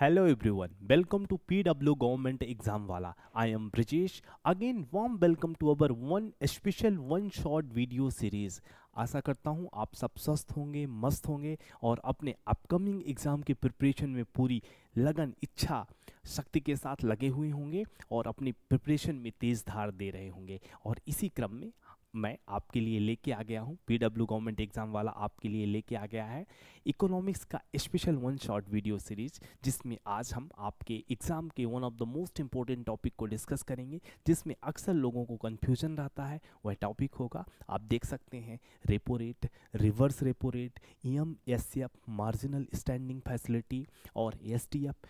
Hello everyone, welcome to PW Government Exam Wala. I am Brijesh. Again, warm welcome to our one special one short video series. आशा करता हूँ आप सब स्वस्थ होंगे, मस्त होंगे और अपने अपकमिंग एग्ज़ाम की प्रिपरेशन में पूरी लगन, इच्छा, शक्ति के साथ लगे हुए होंगे और अपनी प्रिपरेशन में तेज़ धार दे रहे होंगे। और इसी क्रम में मैं आपके लिए लेके आ गया हूँ, PW गवर्नमेंट एग्ज़ाम वाला आपके लिए लेके आ गया है इकोनॉमिक्स का special one shot video series, जिसमें आज हम आपके एग्ज़ाम के one of the most important topic को डिस्कस करेंगे, जिसमें अक्सर लोगों को कन्फ्यूजन रहता है। वह टॉपिक होगा, आप देख सकते हैं, repo rate, reverse repo rate, EMSF marginal standing facility और SDF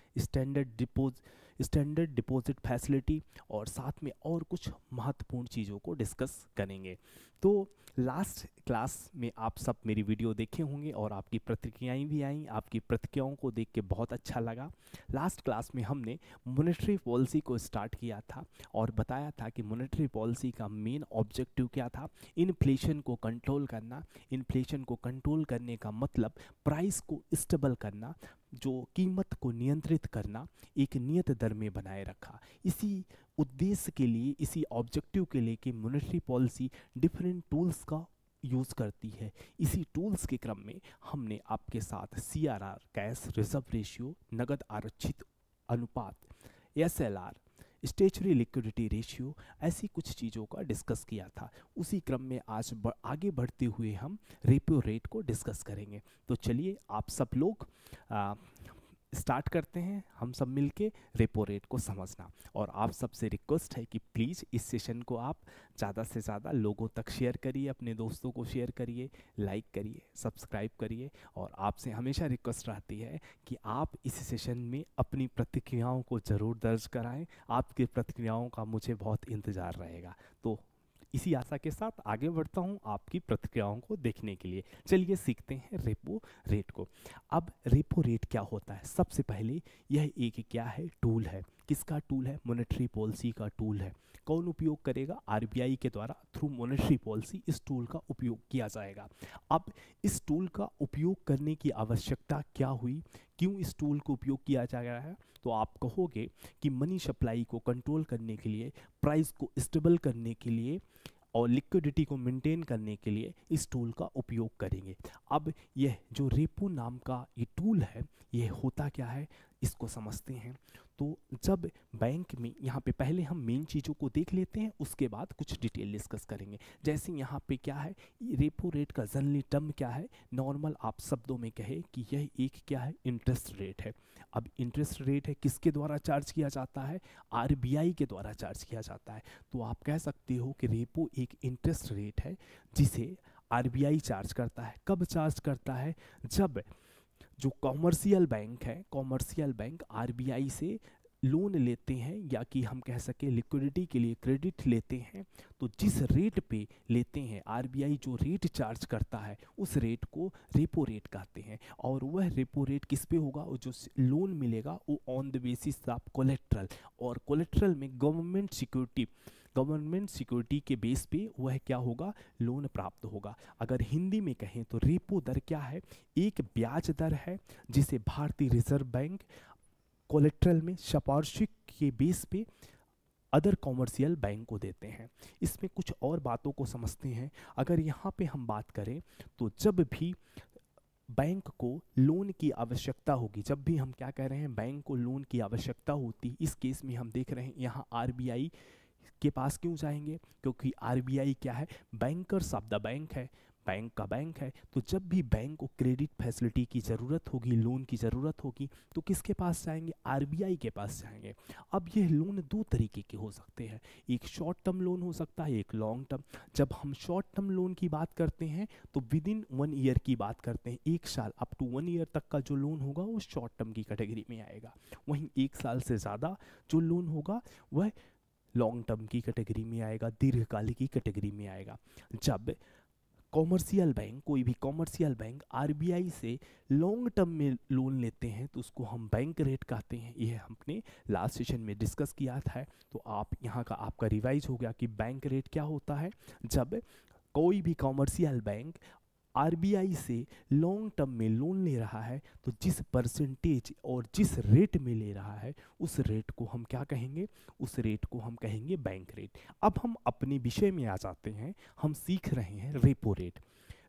स्टैंडर्ड डिपॉजिट फैसिलिटी, और साथ में और कुछ महत्वपूर्ण चीज़ों को डिस्कस करेंगे। तो लास्ट क्लास में आप सब मेरी वीडियो देखे होंगे और आपकी प्रतिक्रियाएं भी आई। आपकी प्रतिक्रियाओं को देख के बहुत अच्छा लगा। लास्ट क्लास में हमने मॉनेटरी पॉलिसी को स्टार्ट किया था और बताया था कि मॉनेटरी पॉलिसी का मेन ऑब्जेक्टिव क्या था, इन्फ्लेशन को कंट्रोल करना। इन्फ्लेशन को कंट्रोल करने का मतलब प्राइस को स्टेबल करना, जो कीमत को नियंत्रित करना, एक नियत दर में बनाए रखा। इसी उद्देश्य के लिए, इसी ऑब्जेक्टिव के लिए कि मॉनेटरी पॉलिसी डिफरेंट टूल्स का यूज़ करती है। इसी टूल्स के क्रम में हमने आपके साथ CRR, कैश रिजर्व रेशियो, नगद आरक्षित अनुपात, SLR, स्टेचुरी लिक्विडिटी रेशियो, ऐसी कुछ चीज़ों का डिस्कस किया था। उसी क्रम में आज आगे बढ़ते हुए हम रेपो रेट को डिस्कस करेंगे। तो चलिए आप सब लोग स्टार्ट करते हैं, हम सब मिलके रेपो रेट को समझना। और आप सबसे रिक्वेस्ट है कि प्लीज़ इस सेशन को आप ज़्यादा से ज़्यादा लोगों तक शेयर करिए, अपने दोस्तों को शेयर करिए, लाइक करिए, सब्सक्राइब करिए। और आपसे हमेशा रिक्वेस्ट रहती है कि आप इस सेशन में अपनी प्रतिक्रियाओं को ज़रूर दर्ज कराएं। आपकी प्रतिक्रियाओं का मुझे बहुत इंतज़ार रहेगा। तो इसी आशा के साथ आगे बढ़ता हूँ आपकी प्रतिक्रियाओं को देखने के लिए। चलिए सीखते हैं रेपो रेट को। अब रेपो रेट क्या होता है? सबसे पहले यह एक क्या है, टूल है। किसका टूल है? मॉनेटरी पॉलिसी का टूल है। कौन उपयोग करेगा? RBI के द्वारा थ्रू मॉनेटरी पॉलिसी इस टूल का उपयोग किया जाएगा। अब इस टूल का उपयोग करने की आवश्यकता क्या हुई, क्यों इस टूल को उपयोग किया जा रहा है? तो आप कहोगे कि मनी सप्लाई को कंट्रोल करने के लिए, प्राइस को स्टेबल करने के लिए और लिक्विडिटी को मेंटेन करने के लिए इस टूल का उपयोग करेंगे। अब यह जो रेपो नाम का ये टूल है, यह होता क्या है, इसको समझते हैं। तो जब बैंक में, यहाँ पे पहले हम मेन चीज़ों को देख लेते हैं, उसके बाद कुछ डिटेल डिस्कस करेंगे। जैसे यहाँ पे क्या है, रेपो रेट का जनरली टर्म क्या है, नॉर्मल आप शब्दों में कहे कि यह एक क्या है, इंटरेस्ट रेट है। अब इंटरेस्ट रेट है, किसके द्वारा चार्ज किया जाता है? RBI के द्वारा चार्ज किया जाता है। तो आप कह सकते हो कि रेपो एक इंटरेस्ट रेट है जिसे RBI चार्ज करता है। कब चार्ज करता है? जब जो कॉमर्शियल बैंक है, कॉमर्शियल बैंक RBI से लोन लेते हैं, या कि हम कह सके लिक्विडिटी के लिए क्रेडिट लेते हैं, तो जिस रेट पे लेते हैं, RBI जो रेट चार्ज करता है, उस रेट को रेपो रेट कहते हैं। और वह रेपो रेट किस पे होगा? वो जो लोन मिलेगा वो on the basis of collateral, और कोलेट्रल में गवर्नमेंट सिक्योरिटी के बेस पे वह क्या होगा, लोन प्राप्त होगा। अगर हिंदी में कहें तो रेपो दर क्या है? एक ब्याज दर है जिसे भारतीय रिजर्व बैंक कोलेट्रल में संपार्श्विक के बेस पे अदर कॉमर्शियल बैंक को देते हैं। इसमें कुछ और बातों को समझते हैं। अगर यहाँ पे हम बात करें तो जब भी बैंक को लोन की आवश्यकता होगी, जब भी हम क्या कह रहे हैं, बैंक को लोन की आवश्यकता होती, इस केस में हम देख रहे हैं यहाँ RBI के पास क्यों जाएंगे? क्योंकि RBI क्या है, बैंकर्स ऑफ द बैंक है, बैंक का बैंक है। तो जब भी बैंक को क्रेडिट फैसिलिटी की ज़रूरत होगी, लोन की ज़रूरत होगी, तो किसके पास जाएंगे? RBI के पास जाएंगे। अब यह लोन दो तरीके के हो सकते हैं, एक शॉर्ट टर्म लोन हो सकता है, एक लॉन्ग टर्म। जब हम शॉर्ट टर्म लोन की बात करते हैं तो विद इन 1 ईयर की बात करते हैं, 1 साल अप टू 1 ईयर तक का जो लोन होगा वो शॉर्ट टर्म की कैटेगरी में आएगा। वहीं 1 साल से ज़्यादा जो लोन होगा वह लॉन्ग टर्म की कैटेगरी में आएगा, दीर्घकालिक की कैटेगरी में आएगा। जब कॉमर्शियल बैंक, कोई भी कॉमर्शियल बैंक RBI से लॉन्ग टर्म में लोन लेते हैं तो उसको हम बैंक रेट कहते हैं। यह हमने लास्ट सेशन में डिस्कस किया था। तो आप यहाँ का आपका रिवाइज हो गया कि बैंक रेट क्या होता है। जब कोई भी कॉमर्शियल बैंक आरबीआई से लॉन्ग टर्म में लोन ले रहा है तो जिस परसेंटेज और जिस रेट में ले रहा है उस रेट को हम क्या कहेंगे, उस रेट को हम कहेंगे बैंक रेट। अब हम अपने विषय में आ जाते हैं, हम सीख रहे हैं रेपो रेट।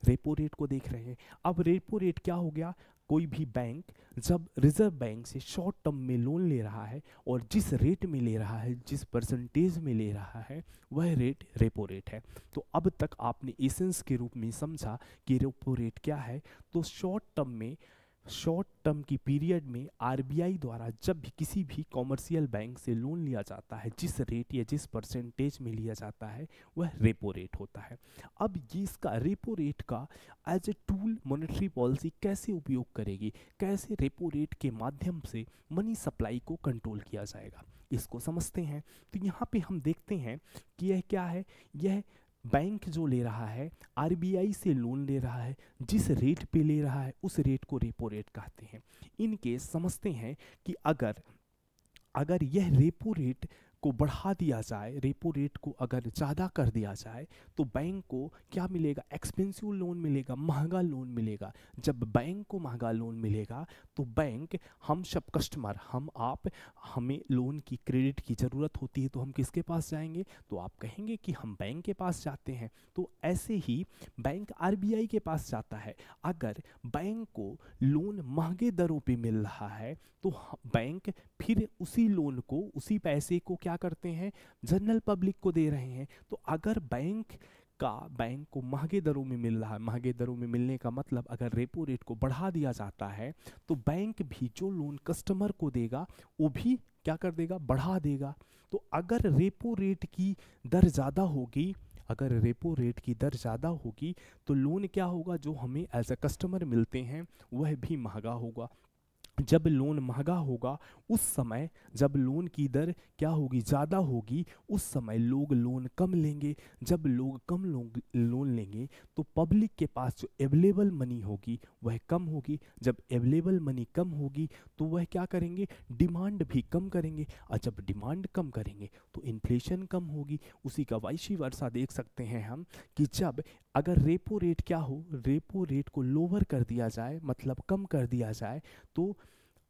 रेपो रेट को देख रहे हैं। अब रेपो रेट क्या हो गया, कोई भी बैंक जब रिजर्व बैंक से शॉर्ट टर्म में लोन ले रहा है और जिस रेट में ले रहा है, जिस परसेंटेज में ले रहा है, वह रेट रेपो रेट है। तो अब तक आपने एसेंस के रूप में समझा कि रेपो रेट क्या है। तो शॉर्ट टर्म की पीरियड में आरबीआई द्वारा जब भी किसी भी कॉमर्शियल बैंक से लोन लिया जाता है, जिस रेट या जिस परसेंटेज में लिया जाता है वह रेपो रेट होता है। अब ये इसका रेपो रेट का as a tool monetary policy कैसे उपयोग करेगी, कैसे रेपो रेट के माध्यम से मनी सप्लाई को कंट्रोल किया जाएगा, इसको समझते हैं। तो यहाँ पे हम देखते हैं कि यह क्या है, यह बैंक जो ले रहा है आरबीआई से लोन ले रहा है, जिस रेट पे ले रहा है उस रेट को रेपो रेट कहते हैं। इन केस समझते हैं कि अगर यह रेपो रेट को बढ़ा दिया जाए, रेपो रेट को अगर ज़्यादा कर दिया जाए तो बैंक को क्या मिलेगा, एक्सपेंसिव लोन मिलेगा, महंगा लोन मिलेगा। जब बैंक को महंगा लोन मिलेगा तो बैंक, हम सब कस्टमर, हम आप, हमें लोन की क्रेडिट की ज़रूरत होती है तो हम किसके पास जाएंगे, तो आप कहेंगे कि हम बैंक के पास जाते हैं। तो ऐसे ही बैंक आरबीआई के पास जाता है। अगर बैंक को लोन महंगे दरों पे मिल रहा है तो बैंक फिर उसी लोन को, उसी पैसे को क्या करते हैं, जनरल पब्लिक को दे रहे हैं। तो अगर बैंक को महंगे दरों में मिल रहा है, महंगे दरों में मिलने का मतलब अगर रेपो रेट को बढ़ा दिया जाता है तो बैंक भी जो लोन कस्टमर को देगा वो भी क्या कर देगा, बढ़ा देगा। तो अगर रेपो रेट की दर ज़्यादा होगी, अगर रेपो रेट की दर ज़्यादा होगी तो लोन क्या होगा, जो हमें एज अ कस्टमर मिलते हैं वह भी महंगा होगा। जब लोन महंगा होगा उस समय, जब लोन की दर क्या होगी, ज़्यादा होगी, उस समय लोग लोन कम लेंगे। जब लोग कम लोन लेंगे तो पब्लिक के पास जो अवेलेबल मनी होगी वह कम होगी। जब अवेलेबल मनी कम होगी तो वह क्या करेंगे, डिमांड भी कम करेंगे, और जब डिमांड कम करेंगे तो इन्फ्लेशन कम होगी। उसी का वाइसी वर्सा देख सकते हैं हम कि जब अगर रेपो रेट क्या हो, रेपो रेट को लोअर कर दिया जाए, मतलब कम कर दिया जाए, तो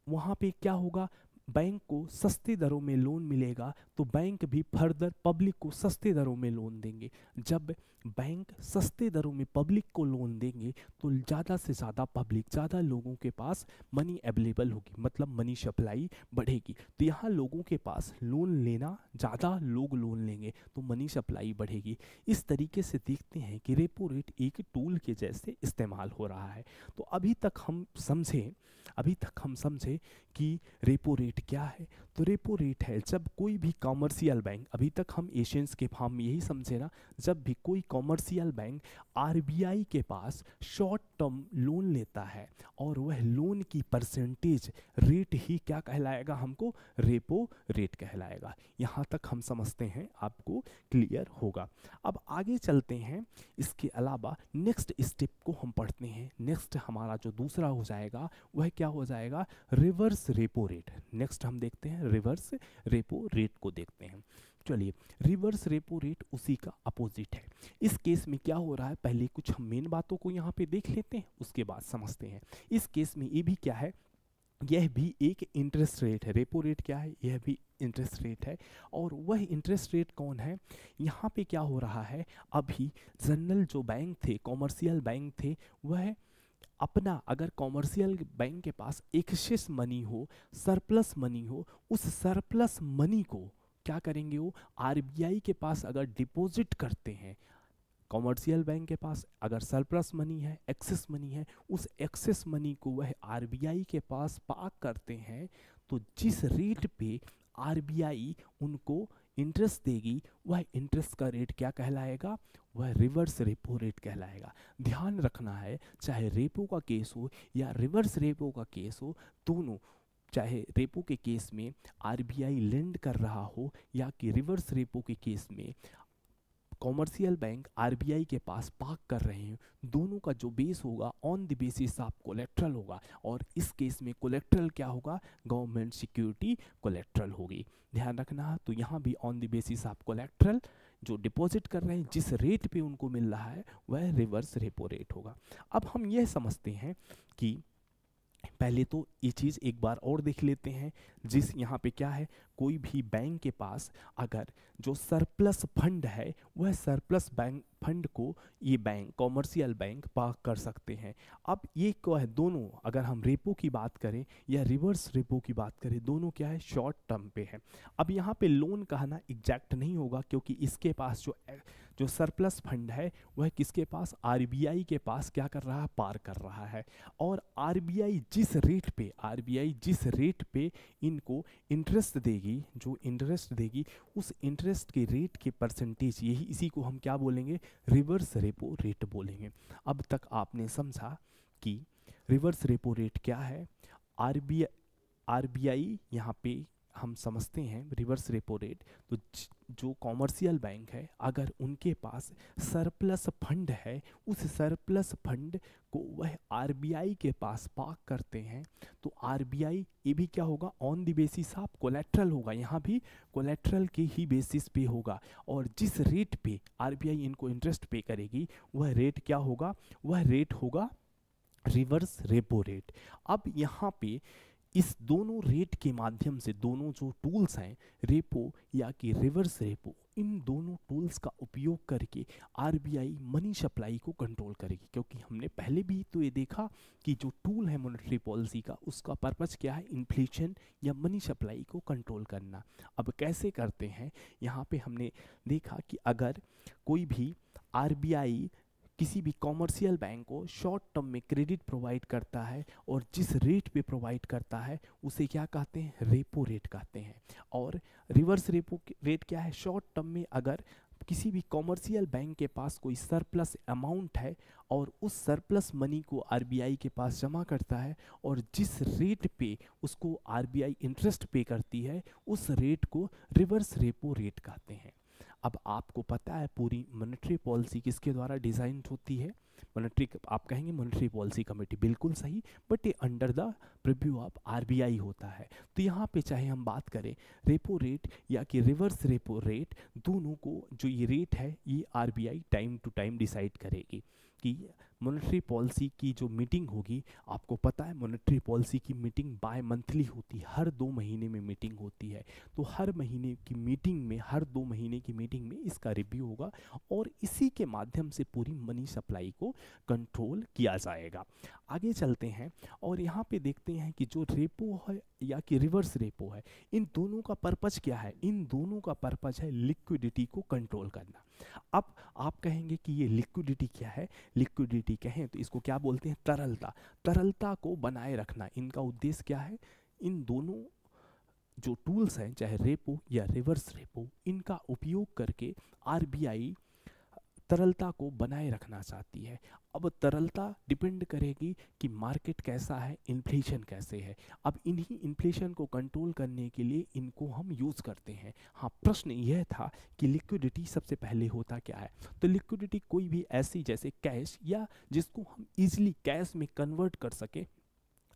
वहाँ पे क्या होगा, बैंक को सस्ते दरों में लोन मिलेगा तो बैंक भी फर्दर पब्लिक को सस्ते दरों में लोन देंगे। जब बैंक सस्ते दरों में पब्लिक को लोन देंगे तो ज़्यादा से ज़्यादा पब्लिक, ज़्यादा लोगों के पास मनी अवेलेबल होगी, मतलब मनी सप्लाई बढ़ेगी। तो यहाँ लोगों के पास लोन लेना, ज़्यादा लोग लोन लेंगे तो मनी सप्लाई बढ़ेगी। इस तरीके से देखते हैं कि रेपो रेट एक टूल के जैसे इस्तेमाल हो रहा है। तो अभी तक हम समझे कि रेपो रेट क्या है। तो रेपो रेट है जब कोई भी कॉमर्शियल बैंक, अभी तक हम एशियंस के फार्म में यही समझे ना, जब भी कोई कॉमर्शियल बैंक आरबीआई के पास शॉर्ट टर्म लोन लेता है और वह लोन की परसेंटेज रेट ही क्या कहलाएगा, हमको रेपो रेट कहलाएगा। यहाँ तक हम समझते हैं, आपको क्लियर होगा। अब आगे चलते हैं, इसके अलावा नेक्स्ट स्टेप को हम पढ़ते हैं। नेक्स्ट हमारा जो दूसरा हो जाएगा वह क्या हो जाएगा, रिवर्स रेपो रेट। नेक्स्ट हम देखते हैं रिवर्स रेपो रेट को देखते हैं। चलिए, रिवर्स रेपो रेट उसी का अपोजिट है। इस केस में क्या हो रहा है, पहले कुछ हम मेन बातों को यहाँ पे देख लेते हैं, उसके बाद समझते हैं। इस केस में ये भी क्या है, यह भी एक इंटरेस्ट रेट है। रेपो रेट क्या है, यह भी इंटरेस्ट रेट है। और वह इंटरेस्ट रेट कौन है, यहाँ पे क्या हो रहा है, अभी जनरल जो बैंक थे, कॉमर्शियल बैंक थे, वह अपना, अगर कॉमर्शियल बैंक के पास एक्सेस मनी हो, सरप्लस मनी हो, उस सरप्लस मनी को क्या करेंगे, वो आरबीआई के पास अगर डिपॉजिट करते हैं, कॉमर्शियल बैंक के पास अगर सरप्लस मनी है, एक्सेस मनी है, उस एक्सेस मनी को वह आरबीआई के पास पार्क करते हैं, तो जिस रेट पे आरबीआई उनको इंटरेस्ट देगी वह इंटरेस्ट का रेट क्या कहलाएगा, वह रिवर्स रेपो रेट कहलाएगा। ध्यान रखना है, चाहे रेपो का केस हो या रिवर्स रेपो का केस हो, दोनों, चाहे रेपो के केस में आरबीआई लेंड कर रहा हो या कि रिवर्स रेपो के केस में कॉमर्शियल बैंक आरबीआई के पास पार्क कर रहे हैं, दोनों का जो बेस होगा on the basis of collateral होगा। और इस केस में कोलेट्रल क्या होगा, गवर्नमेंट सिक्योरिटी कोलेट्रल होगी। ध्यान रखना, तो यहाँ भी on the basis of collateral, जो डिपॉजिट कर रहे हैं जिस रेट पे उनको मिल रहा है वह रिवर्स रेपो रेट होगा। अब हम यह समझते हैं कि पहले तो ये चीज़ एक बार और देख लेते हैं। जिस यहाँ पे क्या है, कोई भी बैंक के पास अगर जो सरप्लस फंड है वह सरप्लस बैंक फंड को ये बैंक कॉमर्शियल बैंक पार्क कर सकते हैं। अब ये क्या है, दोनों अगर हम रेपो की बात करें या रिवर्स रेपो की बात करें, दोनों क्या है, शॉर्ट टर्म पे है। अब यहाँ पे लोन कहना एग्जैक्ट नहीं होगा क्योंकि इसके पास जो सरप्लस फंड है वह किसके पास, आरबीआई के पास क्या कर रहा है, पार कर रहा है। और आरबीआई जिस रेट पे इनको इंटरेस्ट देगी, जो इंटरेस्ट देगी उस इंटरेस्ट के रेट के परसेंटेज, यही इसी को हम क्या बोलेंगे, रिवर्स रेपो रेट बोलेंगे। अब तक आपने समझा कि रिवर्स रेपो रेट क्या है। आरबीआई यहाँ पे हम समझते हैं रिवर्स रेपो रेट, तो जो कॉमर्शियल बैंक है अगर उनके पास सरप्लस फंड है, उस सरप्लस फंड को वह आरबीआई के पास पार्क करते हैं, तो आरबीआई ये भी क्या होगा, on the basis of collateral होगा, यहाँ भी कोलेट्रल के ही बेसिस पे होगा। और जिस रेट पे आरबीआई इनको इंटरेस्ट पे करेगी वह रेट क्या होगा, वह रेट होगा रिवर्स रेपो रेट। अब यहाँ पे इस दोनों रेट के माध्यम से दोनों जो टूल्स हैं, रेपो या कि रिवर्स रेपो, इन दोनों टूल्स का उपयोग करके आरबीआई मनी सप्लाई को कंट्रोल करेगी। क्योंकि हमने पहले भी तो ये देखा कि जो टूल है मॉनेटरी पॉलिसी का, उसका पर्पस क्या है, इन्फ्लेशन या मनी सप्लाई को कंट्रोल करना। अब कैसे करते हैं, यहाँ पे हमने देखा कि अगर कोई भी आरबीआई किसी भी कॉमर्शियल बैंक को शॉर्ट टर्म में क्रेडिट प्रोवाइड करता है और जिस रेट पे प्रोवाइड करता है उसे क्या कहते हैं, रेपो रेट कहते हैं। और रिवर्स रेपो रेट क्या है, शॉर्ट टर्म में अगर किसी भी कॉमर्शियल बैंक के पास कोई सरप्लस अमाउंट है और उस सरप्लस मनी को आरबीआई के पास जमा करता है और जिस रेट पे उसको आरबीआई इंटरेस्ट पे करती है उस रेट को रिवर्स रेपो रेट कहते हैं। अब आपको पता है पूरी मॉनेटरी पॉलिसी किसके द्वारा डिज़ाइन होती है, मॉनेटरी, आप कहेंगे मॉनेटरी पॉलिसी कमेटी, बिल्कुल सही, बट ये under the preview of RBI होता है। तो यहाँ पे चाहे हम बात करें रेपो रेट या कि रिवर्स रेपो रेट, दोनों को जो ये रेट है ये RBI time to time decide करेगी। कि मॉनेटरी पॉलिसी की जो मीटिंग होगी, आपको पता है मॉनेटरी पॉलिसी की मीटिंग बाय मंथली होती है, हर 2 महीने में मीटिंग होती है। तो हर महीने की मीटिंग में, हर 2 महीने की मीटिंग में इसका रिव्यू होगा और इसी के माध्यम से पूरी मनी सप्लाई को कंट्रोल किया जाएगा। आगे चलते हैं और यहाँ पे देखते हैं कि जो रेपो है या कि रिवर्स रेपो है, इन दोनों का पर्पस क्या है, इन दोनों का पर्पस है लिक्विडिटी को कंट्रोल करना। अब आप कहेंगे कि ये लिक्विडिटी क्या है, लिक्विडिटी कहें तो इसको क्या बोलते हैं, तरलता, तरलता को बनाए रखना इनका उद्देश्य क्या है। इन दोनों जो टूल्स हैं, चाहे रेपो या रिवर्स रेपो, इनका उपयोग करके आरबीआई तरलता को बनाए रखना चाहती है। अब तरलता डिपेंड करेगी कि मार्केट कैसा है, इन्फ्लेशन कैसे है। अब इन्हीं इन्फ्लेशन को कंट्रोल करने के लिए इनको हम यूज़ करते हैं। हाँ, प्रश्न यह था कि लिक्विडिटी सबसे पहले होता क्या है, तो लिक्विडिटी कोई भी ऐसी जैसे कैश या जिसको हम इजीली कैश में कन्वर्ट कर सके,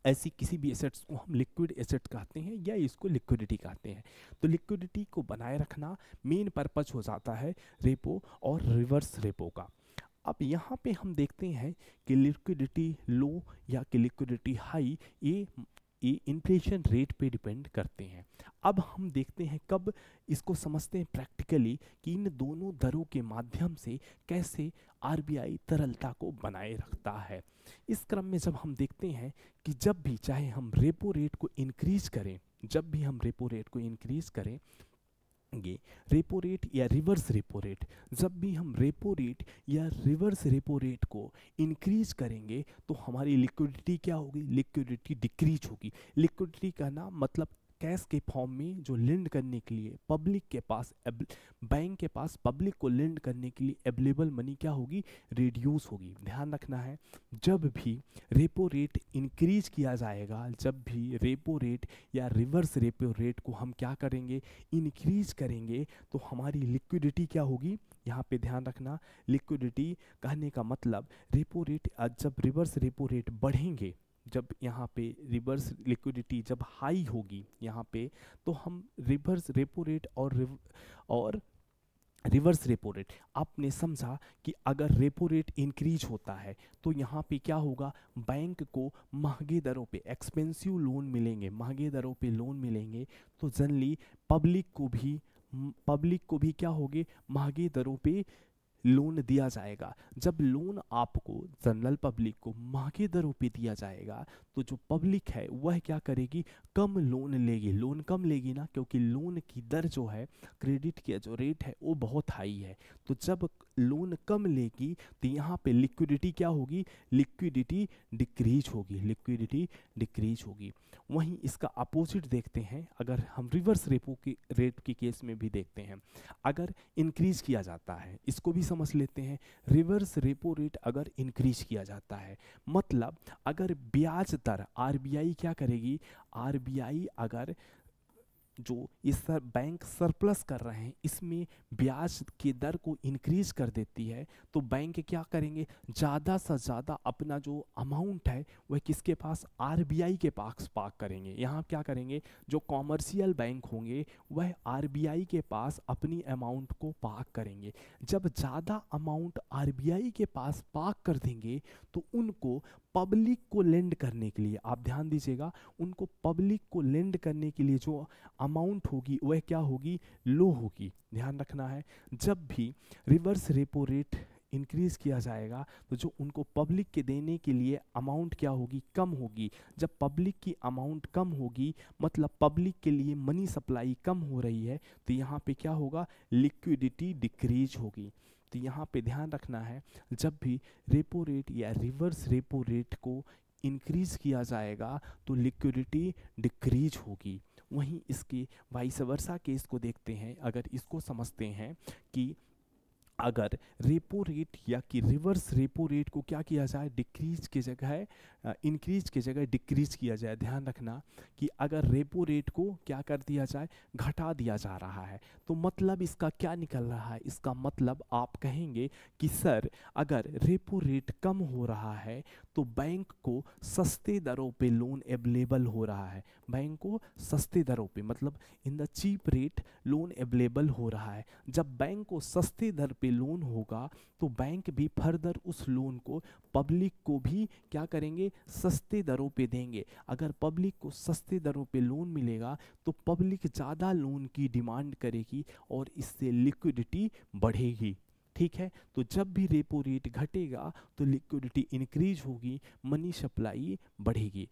ऐसी किसी भी एसेट्स को हम लिक्विड एसेट कहते हैं या इसको लिक्विडिटी कहते हैं। तो लिक्विडिटी को बनाए रखना मेन पर्पस हो जाता है रेपो और रिवर्स रेपो का। अब यहाँ पे हम देखते हैं कि लिक्विडिटी लो या कि लिक्विडिटी हाई, ये इन्फ्लेशन रेट पे डिपेंड करते हैं। अब हम देखते हैं कब इसको समझते हैं प्रैक्टिकली कि इन दोनों दरों के माध्यम से कैसे आरबीआई तरलता को बनाए रखता है। इस क्रम में जब हम देखते हैं कि जब भी चाहे हम रेपो रेट को इंक्रीज करें, जब भी हम रेपो रेट को इंक्रीज करें, ये रेपो रेट या रिवर्स रेपो रेट, जब भी हम रेपो रेट या रिवर्स रेपो रेट को इंक्रीज करेंगे तो हमारी लिक्विडिटी क्या होगी, लिक्विडिटी डिक्रीज होगी। लिक्विडिटी का नाम मतलब कैश के फॉर्म में जो लेंड करने के लिए पब्लिक के पास, बैंक के पास पब्लिक को लेंड करने के लिए अवेलेबल मनी क्या होगी, रिड्यूस होगी। ध्यान रखना है, जब भी रेपो रेट इंक्रीज किया जाएगा, जब भी रेपो रेट या रिवर्स रेपो रेट को हम क्या करेंगे, इंक्रीज करेंगे, तो हमारी लिक्विडिटी क्या होगी, यहाँ पे ध्यान रखना, लिक्विडिटी कहने का मतलब रेपो रेट, जब रिवर्स रेपो रेट बढ़ेंगे, जब यहाँ पे रिवर्स लिक्विडिटी जब हाई होगी यहाँ पे, तो हम रिवर्स रेपो रेट और रिवर्स रेपो रेट, आपने समझा कि अगर रेपो रेट इंक्रीज होता है तो यहाँ पे क्या होगा, बैंक को महंगे दरों पे एक्सपेंसिव लोन मिलेंगे, महंगे दरों पे लोन मिलेंगे, तो जनरली पब्लिक को भी क्या होगे, महंगे दरों पे लोन दिया जाएगा। जब लोन आपको जनरल पब्लिक को महंगे दरों पे दिया जाएगा तो जो पब्लिक है वह क्या करेगी, कम लोन लेगी, लोन कम लेगी ना, क्योंकि लोन की दर जो है, क्रेडिट की जो रेट है वो बहुत हाई है। तो जब लोन कम लेगी तो यहाँ पे लिक्विडिटी क्या होगी, लिक्विडिटी डिक्रीज होगी, लिक्विडिटी डिक्रीज होगी। वहीं इसका अपोजिट देखते हैं, अगर हम रिवर्स रेपो की रेट के केस में भी देखते हैं, अगर इंक्रीज किया जाता है, इसको भी समझ लेते हैं। रिवर्स रेपो रेट अगर इंक्रीज किया जाता है, मतलब अगर ब्याज दर आरबीआई क्या करेगी, आरबीआई अगर जो इस बैंक सरप्लस कर रहे हैं इसमें ब्याज की दर को इंक्रीज कर देती है, तो बैंक क्या करेंगे, ज़्यादा से ज़्यादा अपना जो अमाउंट है वह किसके पास, आरबीआई के पास पार्क करेंगे। यहाँ क्या करेंगे, जो कॉमर्शियल बैंक होंगे वह आरबीआई के पास अपनी अमाउंट को पार्क करेंगे। जब ज़्यादा अमाउंट आरबीआई के पास पार्क कर देंगे तो उनको पब्लिक को लेंड करने के लिए, आप ध्यान दीजिएगा, उनको पब्लिक को लेंड करने के लिए जो अमाउंट होगी वह क्या होगी, लो होगी। ध्यान रखना है, जब भी रिवर्स रेपो रेट इंक्रीज किया जाएगा तो जो उनको पब्लिक के देने के लिए अमाउंट क्या होगी, कम होगी। जब पब्लिक की अमाउंट कम होगी मतलब पब्लिक के लिए मनी सप्लाई कम हो रही है, तो यहाँ पे क्या होगा, लिक्विडिटी डिक्रीज होगी। तो यहाँ पे ध्यान रखना है, जब भी रेपो रेट या रिवर्स रेपो रेट को इंक्रीज किया जाएगा तो लिक्विडिटी डिक्रीज होगी। वहीं इसके वाइस वर्सा केस को देखते हैं, अगर इसको समझते हैं कि अगर रेपो रेट या कि रिवर्स रेपो रेट को क्या किया जाए, डिक्रीज की जगह इंक्रीज की जगह डिक्रीज किया जाए। ध्यान रखना कि अगर रेपो रेट को क्या कर दिया जाए, घटा दिया जा रहा है, तो मतलब इसका क्या निकल रहा है, इसका मतलब आप कहेंगे कि सर अगर रेपो रेट कम हो रहा है तो बैंक को सस्ते दरों पे लोन अवेलेबल हो रहा है, बैंक को सस्ते दरों पे मतलब in the cheap rate loan available हो रहा है। जब बैंक को सस्ते दर पे लोन होगा तो बैंक भी फर्दर उस लोन को पब्लिक को भी क्या करेंगे, सस्ते दरों पे देंगे। अगर पब्लिक को सस्ते दरों पे लोन मिलेगा तो पब्लिक ज़्यादा लोन की डिमांड करेगी और इससे लिक्विडिटी बढ़ेगी। ठीक है, तो जब भी रेपो रेट घटेगा तो लिक्विडिटी इंक्रीज होगी, मनी सप्लाई बढ़ेगी।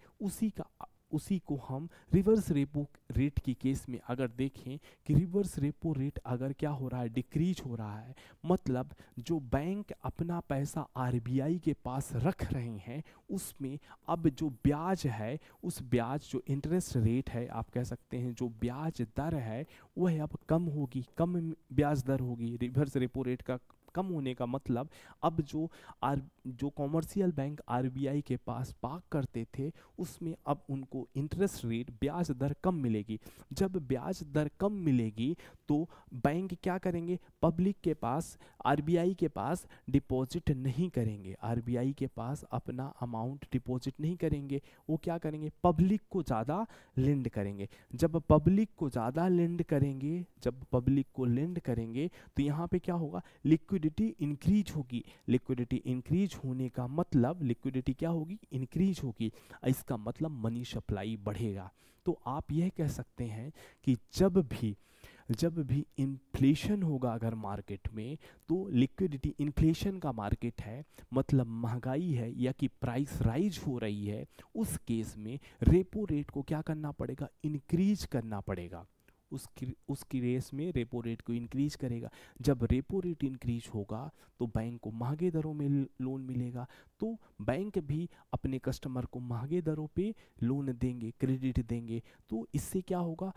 उसी को हम रिवर्स रेपो रेट की केस में अगर देखें कि रिवर्स रेपो रेट अगर क्या हो रहा है, डिक्रीज हो रहा है, मतलब जो बैंक अपना पैसा आरबीआई के पास रख रहे हैं उसमें अब जो ब्याज है, उस ब्याज जो इंटरेस्ट रेट है, आप कह सकते हैं जो ब्याज दर है वह अब कम होगी, कम ब्याज दर होगी। रिवर्स रेपो रेट का कम होने का मतलब अब जो कॉमर्शियल बैंक आरबीआई के पास पार्क करते थे उसमें अब उनको इंटरेस्ट रेट, ब्याज दर कम मिलेगी। जब ब्याज दर कम मिलेगी तो बैंक क्या करेंगे, पब्लिक के पास, आरबीआई के पास डिपॉजिट नहीं करेंगे, आरबीआई के पास अपना अमाउंट डिपॉजिट नहीं करेंगे, वो क्या करेंगे, पब्लिक को ज़्यादा लेंड करेंगे। जब पब्लिक को ज़्यादा लेंड करेंगे, जब पब्लिक को लेंड करेंगे तो यहाँ पे क्या होगा, लिक्विडिटी इंक्रीज होगी। लिक्विडिटी इंक्रीज होने का मतलब लिक्विडिटी क्या होगी, इंक्रीज होगी। इसका मतलब मनी सप्लाई बढ़ेगा। तो आप यह कह सकते हैं कि जब भी इन्फ्लेशन होगा अगर मार्केट में, तो लिक्विडिटी, इन्फ्लेशन का मार्केट है मतलब महंगाई है या कि प्राइस राइज हो रही है, उस केस में रेपो रेट को क्या करना पड़ेगा, इंक्रीज करना पड़ेगा। उसकी रेस में रेपो रेट को इंक्रीज करेगा। जब रेपो रेट इंक्रीज होगा तो बैंक को महंगे दरों में लोन मिलेगा, तो बैंक भी अपने कस्टमर को महंगे दरों पे लोन देंगे, क्रेडिट देंगे। तो इससे क्या होगा,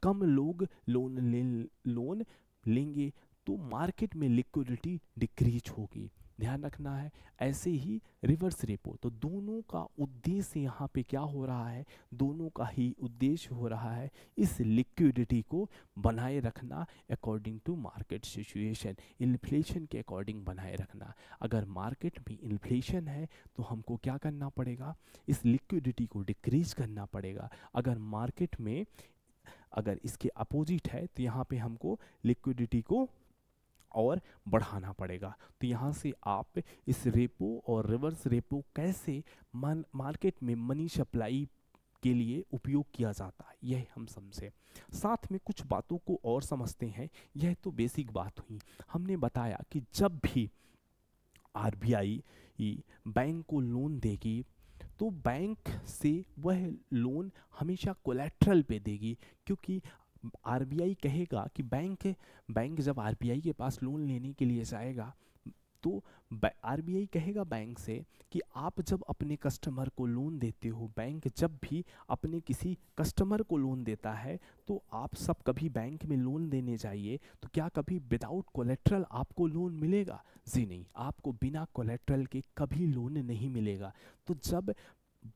कम लोग लोन लेंगे तो मार्केट में लिक्विडिटी डिक्रीज होगी। ध्यान रखना है। ऐसे ही रिवर्स रेपो, तो दोनों का उद्देश्य यहाँ पे क्या हो रहा है, दोनों का ही उद्देश्य हो रहा है इस लिक्विडिटी को बनाए रखना according to market situation, inflation के अकॉर्डिंग बनाए रखना। अगर मार्केट में इन्फ्लेशन है तो हमको क्या करना पड़ेगा, इस लिक्विडिटी को डिक्रीज करना पड़ेगा। अगर मार्केट में अगर इसके अपोजिट है तो यहाँ पे हमको लिक्विडिटी को और बढ़ाना पड़ेगा। तो यहाँ से आप इस रेपो और रिवर्स रेपो कैसे मार्केट में मनी सप्लाई के लिए उपयोग किया जाता है, यह हम समझे। साथ में कुछ बातों को और समझते हैं। यह तो बेसिक बात हुई। हमने बताया कि जब भी आरबीआई बैंक को लोन देगी तो बैंक से वह लोन हमेशा कोलेट्रल पे देगी, क्योंकि आरबीआई कहेगा कि बैंक जब आरबीआई के पास लोन लेने के लिए जाएगा तो आरबीआई कहेगा बैंक से कि आप जब अपने कस्टमर को लोन देते हो, बैंक जब भी अपने किसी कस्टमर को लोन देता है तो आप सब कभी बैंक में लोन देने जाइए तो क्या कभी विदाउट कोलेट्रल आपको लोन मिलेगा? जी नहीं, आपको बिना कोलेट्रल के कभी लोन नहीं मिलेगा। तो जब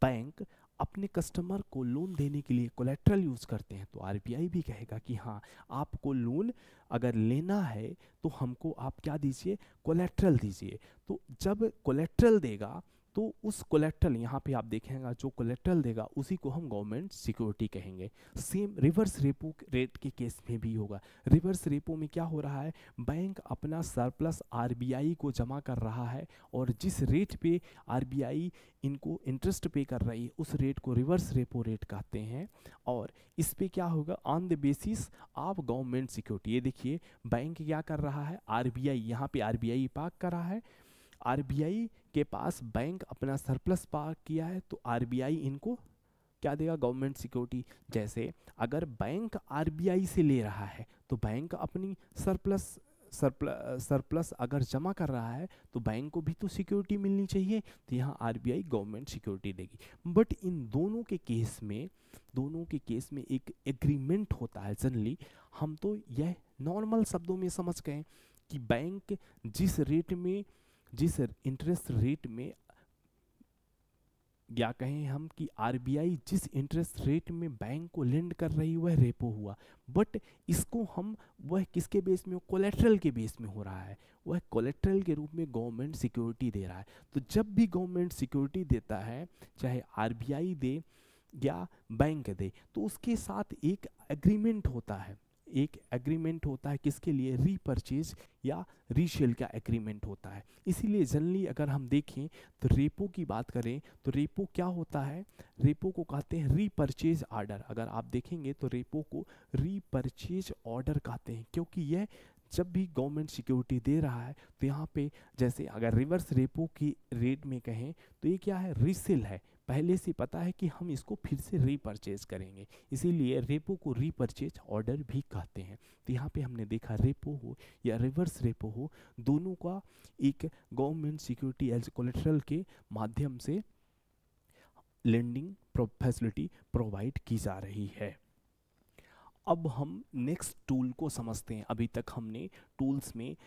बैंक अपने कस्टमर को लोन देने के लिए कोलेट्रल यूज़ करते हैं तो आरबीआई भी कहेगा कि हाँ, आपको लोन अगर लेना है तो हमको आप क्या दीजिए, कोलेट्रल दीजिए। तो जब कोलेट्रल देगा तो उस कोलेट्रल, यहाँ पे आप देखेंगे जो कोलेट्रल देगा उसी को हम गवर्नमेंट सिक्योरिटी कहेंगे। सेम रिवर्स रेपो रेट के केस में भी होगा। रिवर्स रेपो में क्या हो रहा है, बैंक अपना सरप्लस आरबीआई को जमा कर रहा है और जिस रेट पे आरबीआई इनको इंटरेस्ट पे कर रही है उस रेट को रिवर्स रेपो रेट कहते हैं। और इस पे क्या होगा, on the basis of government security. ये देखिए बैंक क्या कर रहा है, आरबीआई, यहाँ पे आरबीआई पार्क कर रहा है, आरबीआई के पास बैंक अपना सरप्लस पार्क किया है तो आरबीआई इनको क्या देगा, गवर्नमेंट सिक्योरिटी। जैसे अगर बैंक आरबीआई से ले रहा है तो बैंक अपनी सरप्लस अगर जमा कर रहा है तो बैंक को भी तो सिक्योरिटी मिलनी चाहिए, तो यहाँ आरबीआई गवर्नमेंट सिक्योरिटी देगी। बट इन दोनों के केस में एक एग्रीमेंट होता है। जनरली हम तो यह नॉर्मल शब्दों में समझ गए कि बैंक जिस इंटरेस्ट रेट में, या कहें हम कि आरबीआई जिस इंटरेस्ट रेट में बैंक को लेंड कर रही वह रेपो हुआ, बट इसको हम वह किसके बेस में, कोलेट्रल के बेस में हो रहा है, वह कोलेट्रल के रूप में गवर्नमेंट सिक्योरिटी दे रहा है। तो जब भी गवर्नमेंट सिक्योरिटी देता है, चाहे आरबीआई दे या बैंक दे, तो उसके साथ एक एग्रीमेंट होता है। किसके लिए, रीपर्चेज या रीसेल का एग्रीमेंट होता है। इसीलिए जनरली अगर हम देखें तो रेपो की बात करें तो रेपो क्या होता है, रेपो को कहते हैं रीपर्चेज ऑर्डर। अगर आप देखेंगे तो रेपो को रीपर्चेज ऑर्डर कहते हैं, क्योंकि यह जब भी गवर्नमेंट सिक्योरिटी दे रहा है तो यहाँ पे जैसे अगर रिवर्स रेपो की रेट में कहें तो ये क्या है, रीसेल है, पहले से पता है कि हम इसको फिर से रीपर्चेज करेंगे, इसीलिए रेपो को रीपर्चेज ऑर्डर भी कहते हैं। तो यहाँ पे हमने देखा रेपो हो या रिवर्स रेपो हो, दोनों का एक गवर्नमेंट सिक्योरिटी एज कोलेट्रल के माध्यम से लेंडिंग फैसिलिटी प्रोवाइड की जा रही है। अब हम नेक्स्ट टूल को समझते हैं। अभी तक हमने टूल्स में